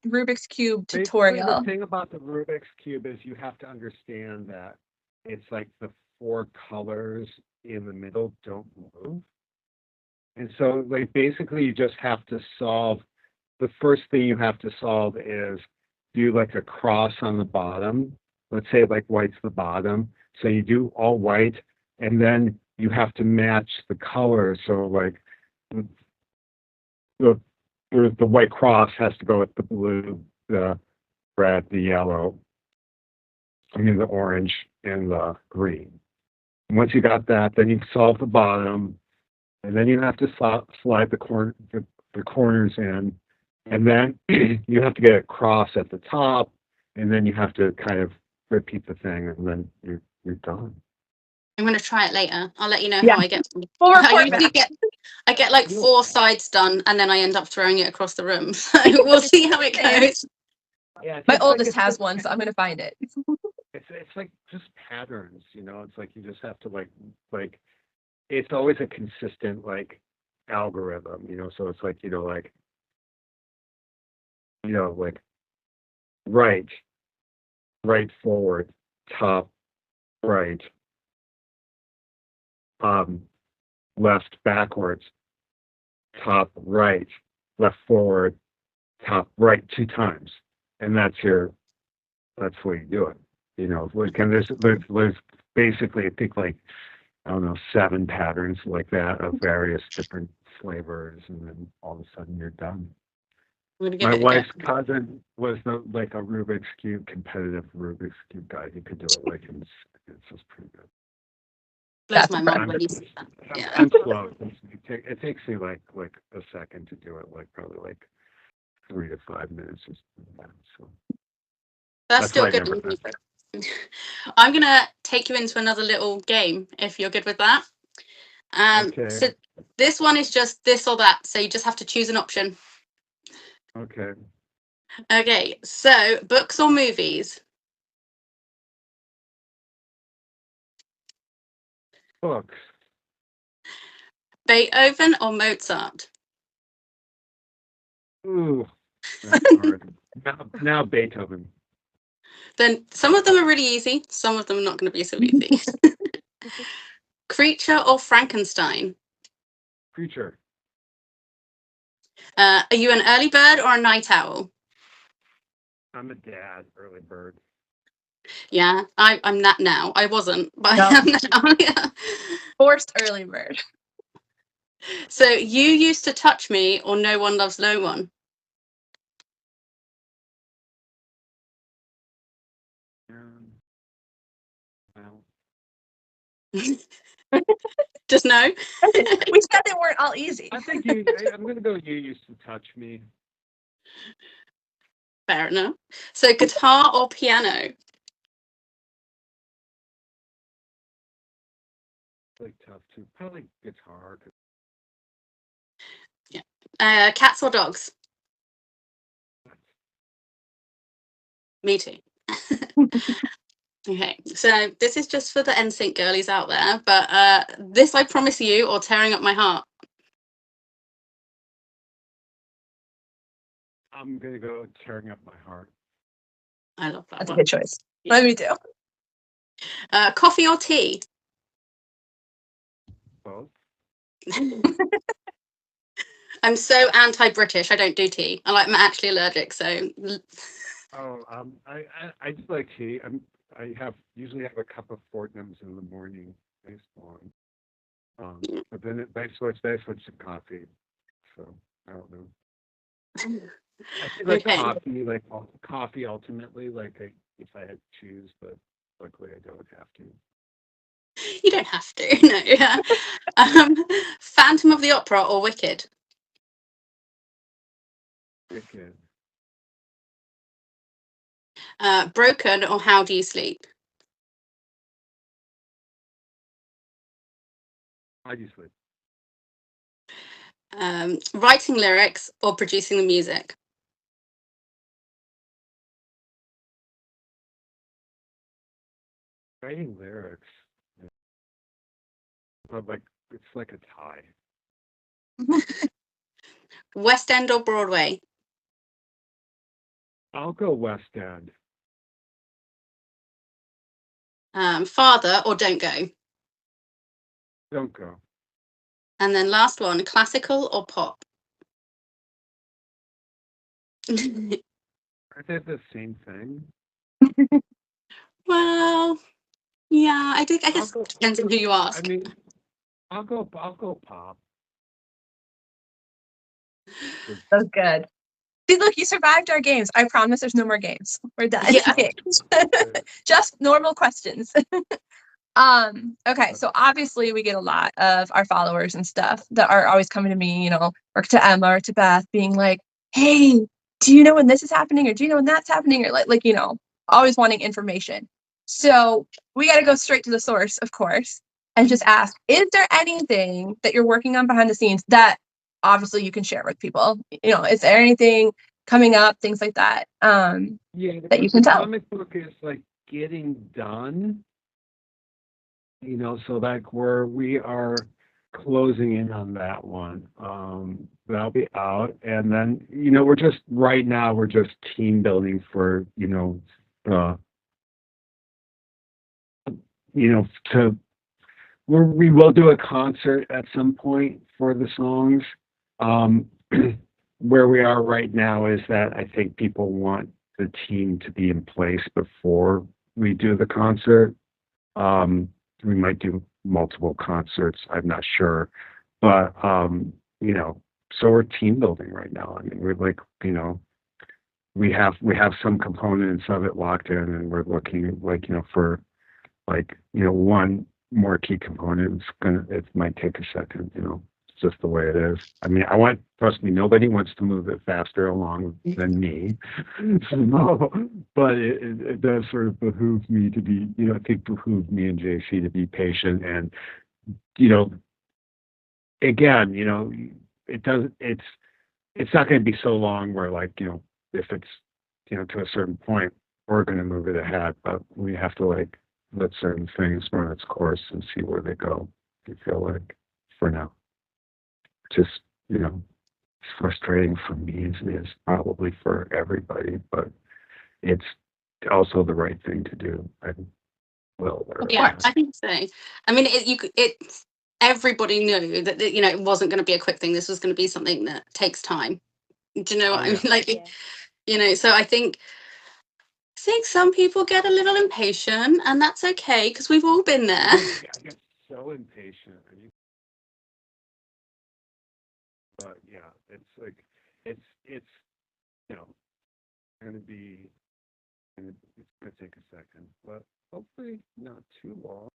Rubik's Cube basically the tutorial. thing about the Rubik's Cube is you have to understand that it's like the four colors in the middle don't move. And so like basically you just have to solve the first thing you have to solve is do like a cross on the bottom. Let's say like white's the bottom. So you do all white and then you have to match the color. So like the the white cross has to go with the blue, the red, the yellow, I mean the orange and the green. And once you got that, then you solve the bottom, and then you have to slide the corners in, and then you have to get a cross at the top, and then you have to kind of repeat the thing, and then you're done. I'm gonna try it later. I'll let you know Yeah. how I get. We'll I report usually back. get like You 4 sides done and then I end up throwing it across the room. So we'll see how it goes. Yeah, My it's like oldest has one, so I'm gonna find it. it's like just patterns, It's like you just have to like it's always a consistent like algorithm, So it's like like right, right forward, top, right, left backwards, top right, left forward, top right 2 times. and that's the way you do it. And there's basically, I think, like, I don't know, 7 patterns like that of various different flavors, and then all of a sudden you're done. I'm gonna give My it a go. wife's cousin was like a Rubik's Cube, competitive Rubik's Cube guy. He could do it like it's just pretty good. Blows That's my mind I'm, when you say that. Yeah. I'm slow. It takes me like a second to do it, like probably like 3 to 5 minutes or something like that. So That's that's still why I good. never. I'm gonna take you into another little game if you're good with that. Okay. So this one is just this or that. So you just have to choose an option. Okay. Okay. So books or movies? Books. Beethoven or Mozart? Ooh, that's hard. Now Beethoven. Then some of them are really easy. Some of them are not going to be so easy. Creature or Frankenstein? Creature. Are you an early bird or a night owl? I'm a dad, early bird. Yeah, I'm that now. I wasn't, but No. I am now. Yeah. Forced early bird. So you used to touch me, or no one loves no one. Well, Just no. We said they weren't all easy. I think I'm gonna go. You used to touch me. Fair enough. So guitar or piano? Like tough too. Probably guitar. Yeah. Cats or dogs? Me too. Okay, so this is just for the NSYNC girlies out there, but this I promise you, or tearing up my heart. I'm gonna go tearing up my heart. I love that That's a one. good choice. Let me do. Coffee or tea? Both. I'm so anti-British. I don't do tea. I'm actually allergic, so Oh, I just like tea. I usually have a cup of Fortnum's in the morning. Nice one. But then I switch to coffee. So I don't know. I think like okay. coffee ultimately. If I had to choose, but luckily I don't have to. You don't have to. No. Yeah. Phantom of the Opera or Wicked? Wicked. Broken or How Do You Sleep? I just like Writing lyrics or producing the music? writing lyrics. But like it's like a tie. West End or Broadway? I'll go West End. Father or Don't Go? Don't go. And then last one, classical or pop? Are they the same thing? Well, yeah, I do. I guess I'll it depends on who you ask. I mean, I'll go pop. That's good. See, look, you survived our games. I promise there's no more games. We're done. Yeah. Just normal questions. Okay, so obviously we get a lot of our followers and stuff that are always coming to me, or to Emma or to Beth, being like, hey, do you know when this is happening? Or do you know when that's happening? Or always wanting information. So we got to go straight to the source, of course, and just ask, is there anything that you're working on behind the scenes that obviously you can share with people? Is there anything coming up, things like that, Yeah, that you can the tell? comic book is like getting done. So like we are closing in on that one. That'll be out, and then we're just right now we're just team building for to we will do a concert at some point for the songs. Where we are right now is that I think people want the team to be in place before we do the concert. We might do multiple concerts. I'm not sure, but so we're team building right now. I mean, we're like, we have some components of it locked in, and we're looking for one more key component. It might take a second. It's just the way it is. I mean, trust me, nobody wants to move it faster along than me. But it does sort of behoove me to be, I think behoove me and JC to be patient. And, again, it's not going to be so long where if it's, to a certain point, we're going to move it ahead, but we have to let certain things run its course and see where they go. I feel like for now. Just, it's frustrating for me as it is probably for everybody, but it's also the right thing to do. Yeah, I think so. I mean, everybody knew that it wasn't going to be a quick thing. This was going to be something that takes time. Do you know what I mean? So I think some people get a little impatient, and that's okay because we've all been there. I get so impatient. But yeah, it's gonna be, and it's gonna take a second, but hopefully not too long.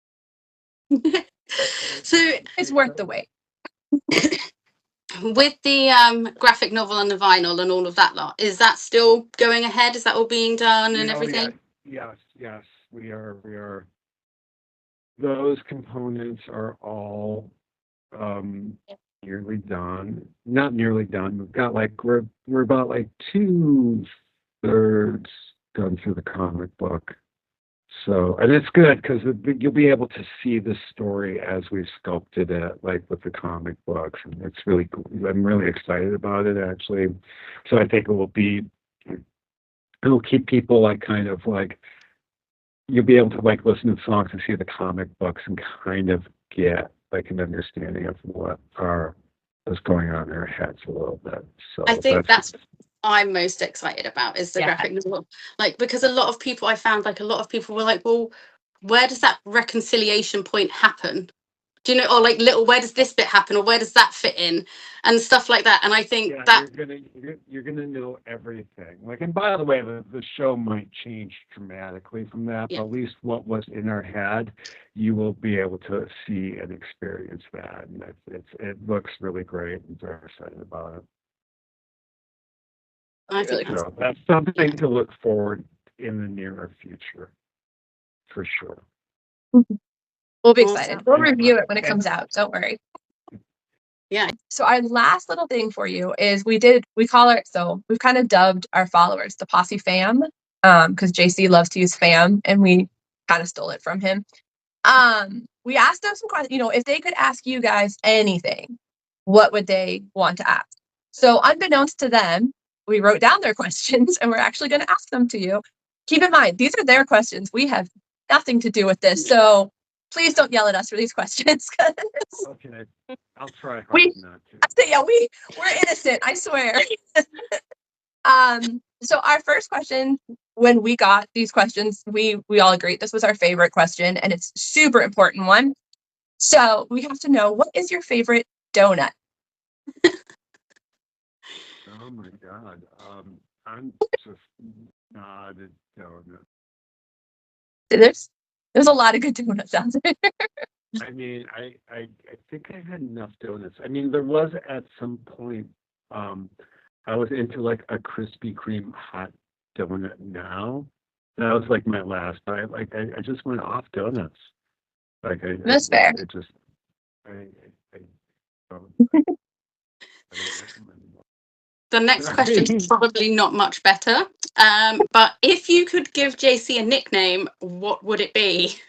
So It's worth the wait. with the graphic novel and the vinyl and all of that lot, is that still going ahead? Is that all being done and everything? Yes, we are. Those components are all nearly done. Not nearly done. We've got we're about 2/3 done through the comic book. So, and it's good because you'll be able to see the story as we sculpted it, with the comic books, and it's really cool. I'm really excited about it, actually. So I think it'll keep people you'll be able to listen to songs and see the comic books and kind of get an understanding of what is going on in their heads a little bit. So I think that's what I'm most excited about is the graphic novel. Because a lot of people were like, well, where does that reconciliation point happen? Do you know, or where does this bit happen, or where does that fit in, and stuff like that. And I think that you're gonna know everything. And by the way, the show might change dramatically from that, but at least what was in our head, you will be able to see and experience that, and it looks really great. I'm very excited about it. I feel So that's something to look forward in the nearer future, for sure. We'll be excited. We'll review it when it comes out. Don't worry. Yeah. So our last little thing for you is we've kind of dubbed our followers the Posse fam, because JC loves to use fam, and we kind of stole it from him. We asked them some questions. If they could ask you guys anything, what would they want to ask? So unbeknownst to them, we wrote down their questions, and we're actually going to ask them to you. Keep in mind, these are their questions. We have nothing to do with this. So please don't yell at us for these questions. Okay, I'll try hard not to. Yeah, we're innocent, I swear. So our first question, when we got these questions, we all agreed this was our favorite question, and it's super important one. So we have to know, what is your favorite donut? Oh my God. I'm just not a donut. There's a lot of good donuts out there. I mean, I think I had enough donuts. I mean, there was at some point, I was into a Krispy Kreme hot donut now. That was my last, but I just went off donuts. That's fair. It just, I don't recommend them. The next question is probably not much better. But if you could give JC a nickname, what would it be?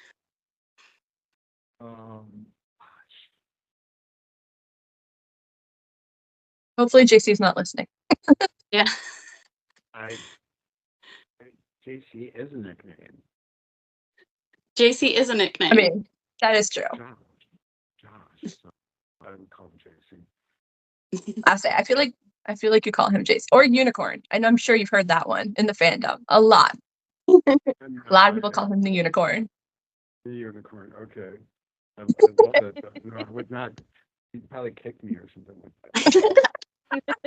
Hopefully JC's not listening. Yeah. JC is a nickname. JC is a nickname. I mean, that is true. Josh. So I would call him JC. I feel like I feel like you call him JC or Unicorn. And I'm sure you've heard that one in the fandom a lot. A lot of people call him the Unicorn. The unicorn. Okay. I love it. No, I would not. He'd probably kick me or something like that.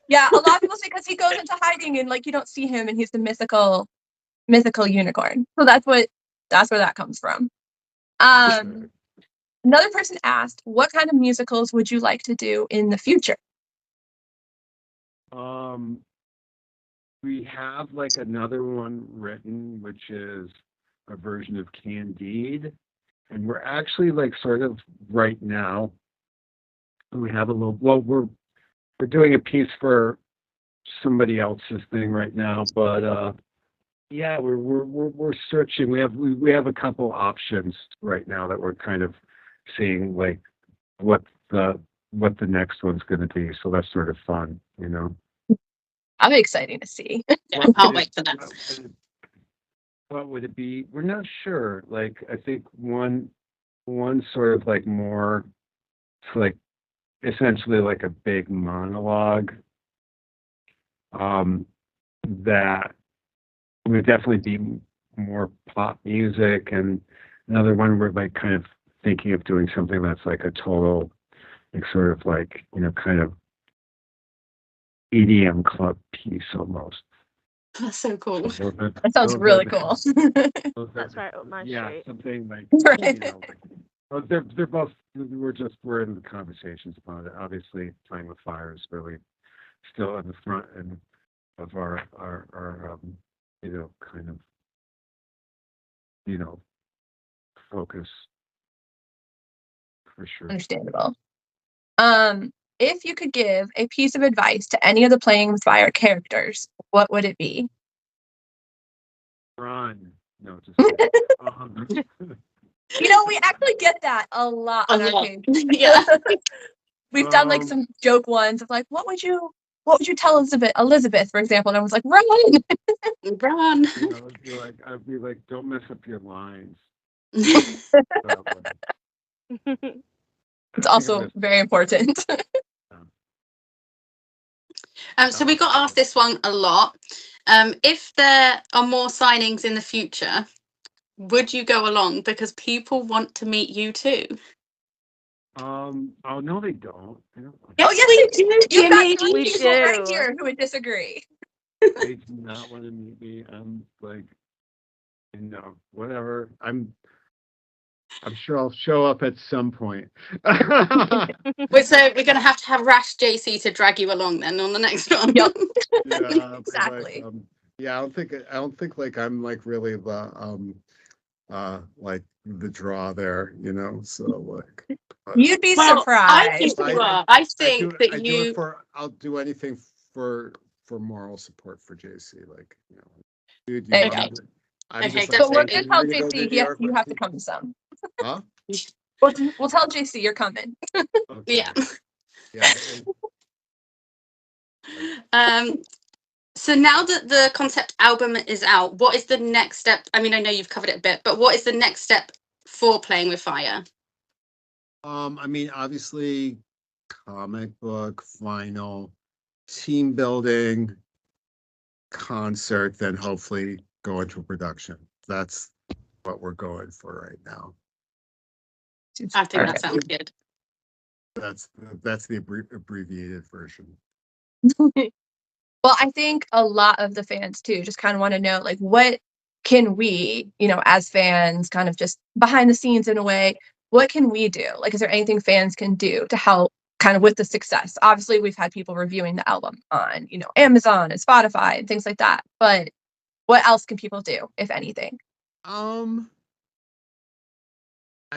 Yeah, a lot of people say because he goes into hiding and like you don't see him and he's the mythical unicorn. So that's where that comes from. Okay. Another person asked, what kind of musicals would you like to do in the future? We have like another one written, which is a version of Candide, and we're actually like sort of right now. We have a little. Well, we're doing a piece for somebody else's thing right now, but yeah, we're searching. We have a couple options right now that we're kind of seeing like what the next one's going to be. So that's sort of fun, you know. That'll be exciting to see. Yeah, What can't would wait it- for that. what would it be? We're not sure. Like I think one sort of like more it's like essentially like a big monologue that would definitely be more pop music, and another one we're like kind of thinking of doing something that's like a total like sort of like, you know, kind of EDM club piece almost. That's so cool. So That sounds really cool. That's right up my yeah, street. something like Right. you know, like, well, they're both. We're in the conversations about it. Obviously, Playing with Fire is really still in the front end of our you know, kind of, you know, focus for sure. Understandable. If you could give a piece of advice to any of the Playing with Fire characters, what would it be? Run. No, just kidding. You know, we actually get that a lot on A our lot. page. Yeah. We've done like some joke ones of like, what would you tell Elizabeth, for example? And I was like, run. Run. You know, I'd be like, don't mess up your lines. That way. It's also very important. So we got asked this one a lot. If there are more signings in the future, would you go along? Because people want to meet you too. Oh no, they don't. They don't. Oh yes, they do. You've got Jimmy. three We people right do. here who would disagree. They do not want to meet me. I'm like, you know, whatever. I'm sure I'll show up at some point. So we're going to have Rash JC to drag you along then on the next one. Yep. Yeah, Exactly. like, yeah, I don't think like I'm like really the like the draw there, you know. So like, You'd be Well, I surprised. think you are. I think that I do you. it for. I'll do anything for moral support for JC. Like, you know, dude, There you want go. it? I'm Okay, just like But we're saying, gonna tell "You're gonna go to JC New York you with have to me?" come to some. Huh? We'll tell JC you're coming. Okay. Yeah. Yeah. So now that the concept album is out, what is the next step? I mean, I know you've covered it a bit, but what is the next step for Playing with Fire? I mean, obviously, comic book, vinyl, team building, concert, then hopefully go into production. That's what we're going for right now. I think that Perfect. sounds good. That's the abbreviated version. Well, I think a lot of the fans too just kind of want to know, like, what can we, you know, as fans, kind of just behind the scenes in a way, what can we do? Like, is there anything fans can do to help kind of with the success? Obviously, we've had people reviewing the album on, you know, Amazon and Spotify and things like that. But what else can people do, if anything? I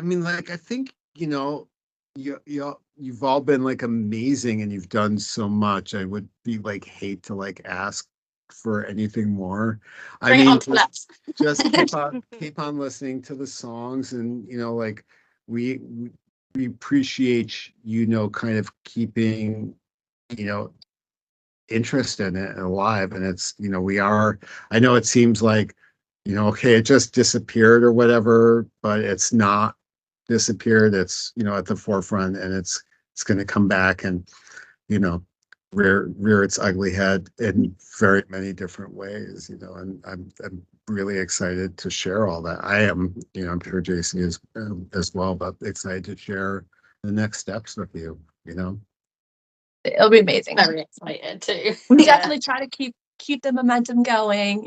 mean, like, I think, you know, you've all been like amazing and you've done so much. I would be like hate to like ask for anything more. I Bring it mean, on to Leps. just keep on listening to the songs, and you know, like we we appreciate, you know, kind of keeping, you know, interest in it and alive. And it's, you know, I know it seems like, you know, okay, it just disappeared or whatever, but it's not disappeared. It's, you know, at the forefront, and it's going to come back. And, you know, rear its ugly head in very many different ways, and I'm really excited to share all that. I am, I'm sure JC is as well, but excited to share the next steps with you. It'll be amazing. Very excited too. We Yeah. definitely try to keep the momentum going.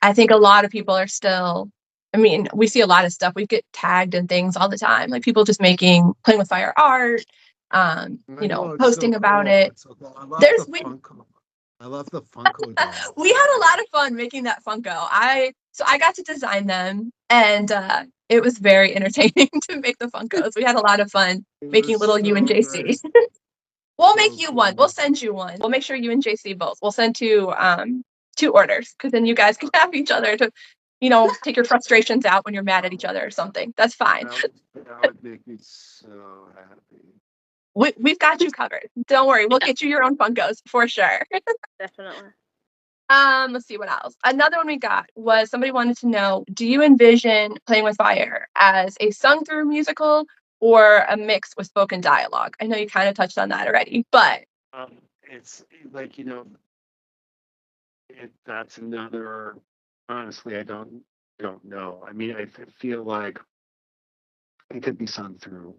I think a lot of people are still. I mean, we see a lot of stuff. We get tagged in things all the time, like people just playing with fire art, I know, it's so posting about cool. it. It's so cool. I love There's the Funko. I love the Funko dolls. we had a lot of fun making that Funko. I got to design them, and it was very entertaining to make the Funkos. We had a lot of fun It making was little you and so JC. great. We'll So make you one. cool. We'll send you one. We'll make sure you and JC both. We'll send two orders, because then you guys can have each other to, take your frustrations out when you're mad at each other or something. That's fine. That would make me so happy. We've got you covered. Don't worry. We'll get you your own Funkos for sure. Definitely. Let's see what else. Another one we got was somebody wanted to know, do you envision Playing with Fire as a sung through musical or a mix with spoken dialogue? I know you kind of touched on that already, but It's like, that's another, honestly, I don't know. I mean, I feel like it could be sung through,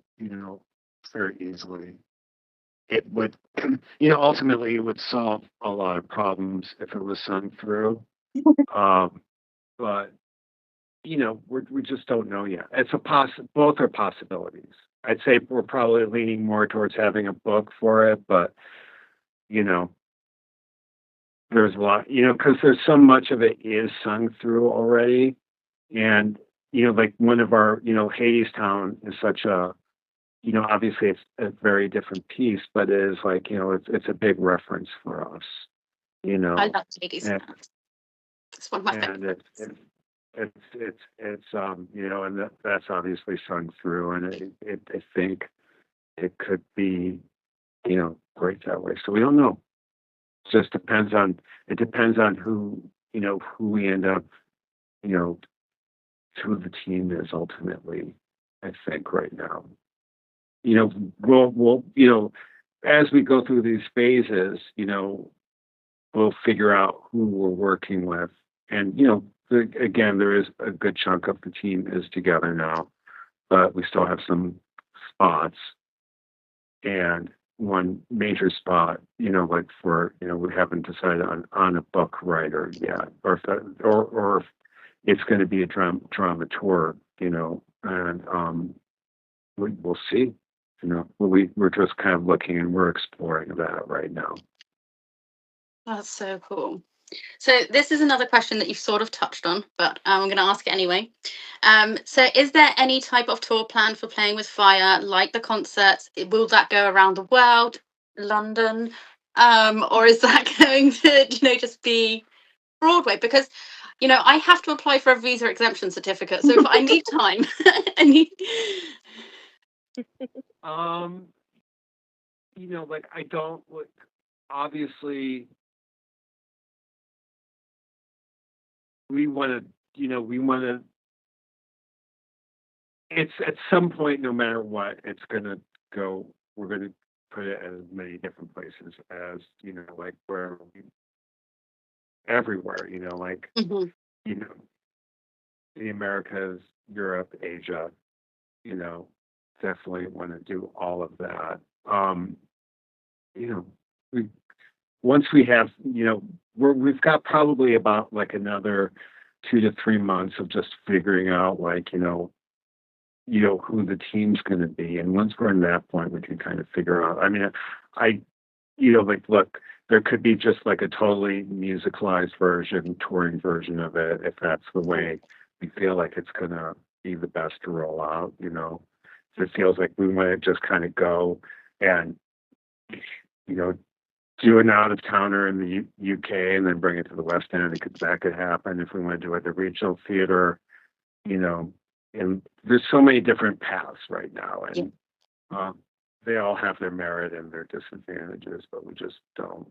very easily. It would, ultimately it would solve a lot of problems if it was sung through. But we just don't know yet. It's both are possibilities. I'd say we're probably leaning more towards having a book for it, but there's a lot, because there's so much of it is sung through already. And, like one of our, Hadestown is such a, obviously it's a very different piece, but it is like, it's a big reference for us, I love ladies. and, It's one of my and favorites. it's and that's obviously sung through, and I think it could be, great that way. So we don't know. Just depends on who we end up, you know who the team is ultimately. I think right now, we'll as we go through these phases, we'll figure out who we're working with, and again, there is a good chunk of the team is together now, but we still have some spots. And one major spot, like we haven't decided on a book writer yet, or if or if it's going to be a dramaturg, and we'll see. We're just kind of looking and we're exploring that right now. That's so cool. So this is another question that you've sort of touched on, but I'm going to ask it anyway. So is there any type of tour plan for Playing with Fire, like the concerts? Will that go around the world, London, or is that going to, just be Broadway? Because, I have to apply for a visa exemption certificate. So if I need time, I need. Like I don't like, obviously we want to, it's at some point, no matter what, it's going to go, we're going to put it as many different places as, like where everywhere, like, Mhm. The Americas, Europe, Asia, definitely want to do all of that. We once we have, we've got probably about like another 2 to 3 months of just figuring out, like, who the team's going to be. And once we're in that point, we can kind of figure out. I mean, like, look, there could be just like a totally musicalized version, touring version of it, if that's the way we feel like it's going to be the best to roll out. If it feels like we want to just kind of go and, do an out of towner in the UK and then bring it to the West End, that could happen. If we want to do it at the regional theater, and there's so many different paths right now, and they all have their merit and their disadvantages, but we just don't,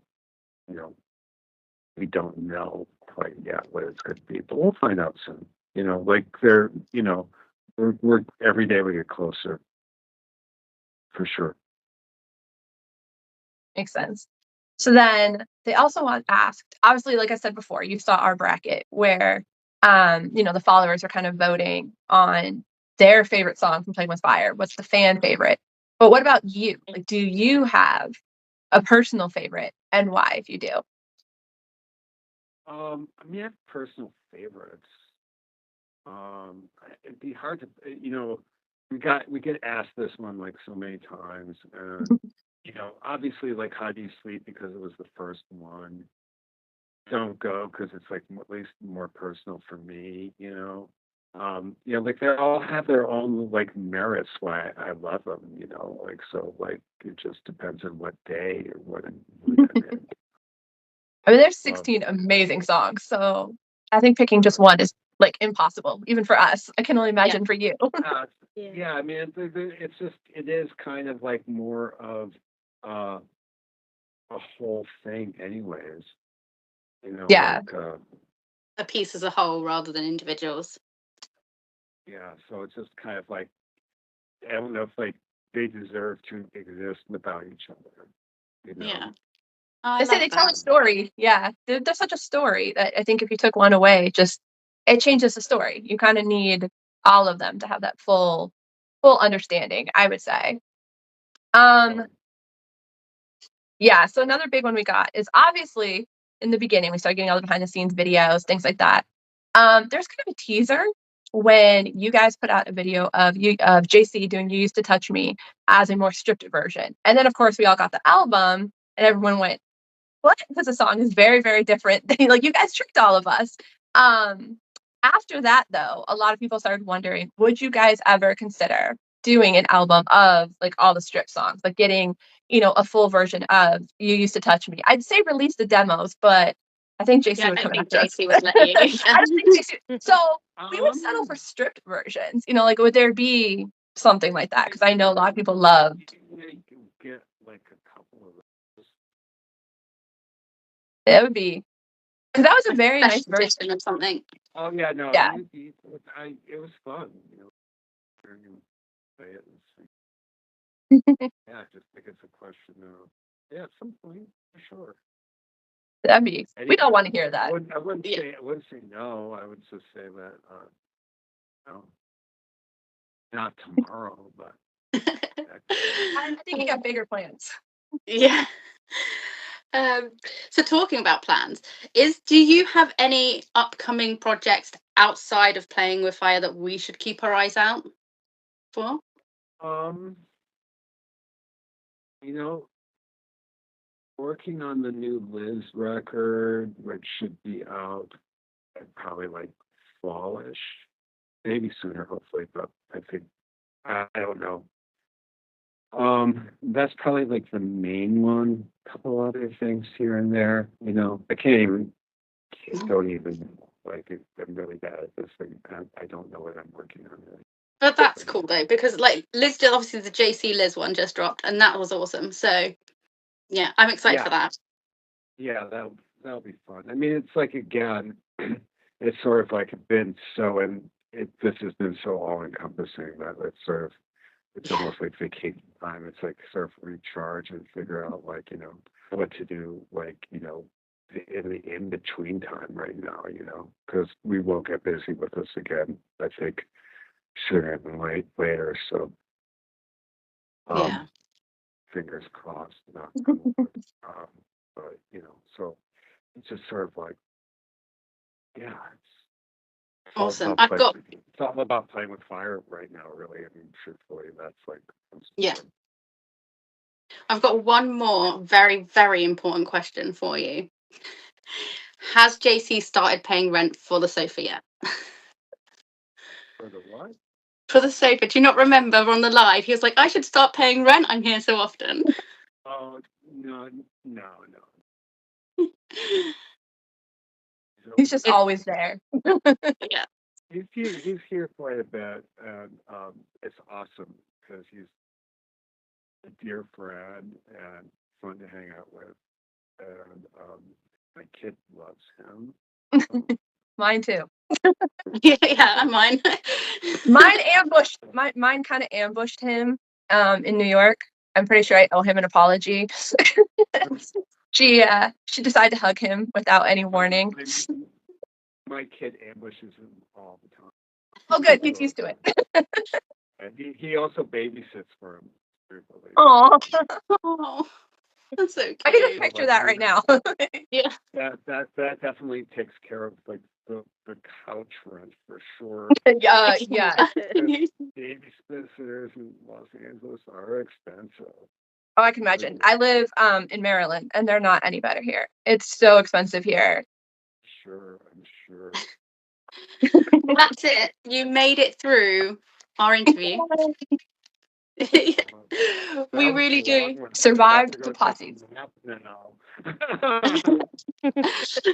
we don't know quite yet what it's going to be, but we'll find out soon. Like we're every day we get closer, for sure. Makes sense. So then they also asked, obviously, like I said before, you saw our bracket where, the followers are kind of voting on their favorite song from Playing with Fire. What's the fan favorite? But what about you? Like, do you have a personal favorite, and why, if you do? I mean, I have personal favorites. It'd be hard to, we get asked this one like so many times, and obviously, like, How Do You Sleep, because it was the first one. Don't Go, because it's like at least more personal for me. Like, they all have their own like merits why I love them. Like, so like it just depends on what day or what mood I'm in. I mean, there's Um, 16 amazing songs, so I think picking just one is like impossible, even for us. I can only imagine for you. yeah, I mean, it's just, it is kind of like more of uh, a whole thing, anyways. Yeah. Like, A piece as a whole rather than individuals. yeah, so it's just kind of like, I don't know if like they deserve to exist without each other. Yeah. I say they tell a story. Yeah. They're such a story that I think if you took one away, it changes the story. You kind of need all of them to have that full understanding, I would say. Yeah, so another big one we got is obviously in the beginning, we started getting all the behind the scenes videos, things like that. There's kind of a teaser when you guys put out a video of JC doing You Used to Touch Me as a more stripped version. And then of course we all got the album and everyone went, what? Because the song is very, very different. Like, you guys tricked all of us. After that, though, a lot of people started wondering, would you guys ever consider doing an album of like all the strip songs, like getting, a full version of You Used to Touch Me? I'd say release the demos, but I think JC would come after us. JC would let you. I don't think JC. So we would settle for stripped versions. Like, would there be something like that? Because I know a lot of people loved. Get like a couple of those. It would be, because that was a very nice version of something. Oh yeah, no, yeah. It was fun, hearing him say it yeah, I just think it's a question of, yeah, at some point, for sure. That'd be. We don't want to hear that. I wouldn't say no. I would just say that, no, not tomorrow, but I think you got bigger plans. Yeah. So talking about plans, do you have any upcoming projects outside of Playing with Fire that we should keep our eyes out for? Working on the new Liz record, which should be out probably like fallish, maybe sooner, hopefully, but I think, I don't know. That's probably like the main one. A couple other things here and there. I don't even like it. I'm really bad at this thing. I don't know what I'm working on. Really. But that's cool though, because like Liz did, obviously the JC Liz one just dropped, and that was awesome. So yeah, I'm excited for that. Yeah, that'll be fun. I mean, it's like, again, it's sort of like been so, and this has been so all encompassing that it's almost like vacation time. It's like sort of recharge and figure out, like, what to do, like, in the in-between time right now, because we won't get busy with this again, I think, sooner than later. So, yeah. Fingers crossed, not cool, but so it's just sort of like, yeah, it's Awesome. It's all about Playing with Fire right now, really. I mean, truthfully, that's like, yeah. I've got one more very, very important question for you. Has JC started paying rent for the sofa yet? For the what? For the sofa. Do you not remember on the live? He was like, I should start paying rent. I'm here so often. Oh, no. He's just always there. Yeah. He's here quite a bit, and it's awesome because he's a dear friend and fun to hang out with, and my kid loves him. Mine too. Yeah, mine. Mine kind of ambushed him in New York. I'm pretty sure I owe him an apology. She decided to hug him without any warning. My kid ambushes him all the time. Oh, good. He's used to it. And he also babysits for him. Aw. Oh, that's so I can just cute. picture that right now. Yeah. That definitely takes care of like the couch rent for sure. Yeah. Babysitters in Los Angeles are expensive. Oh, I can imagine. I live in Maryland, and they're not any better here. It's so expensive here. Sure, I'm sure. Well, that's it. You made it through our interview. We really do. Survived the Posse.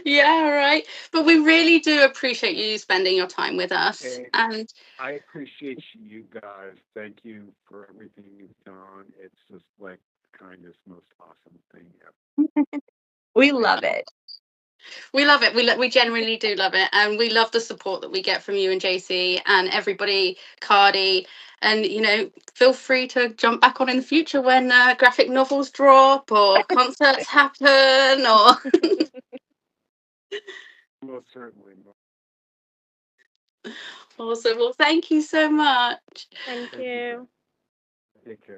Yeah, right. But we really do appreciate you spending your time with us. Hey, And I appreciate you guys. Thank you for everything you've done. It's just like the kindest, most awesome thing ever. We love it. we love it. We genuinely do love it. And we love the support that we get from you and JC and everybody, Cardi. And, feel free to jump back on in the future when graphic novels drop or concerts happen or... Most certainly. Awesome. Well, thank you so much. Thank you. Take care.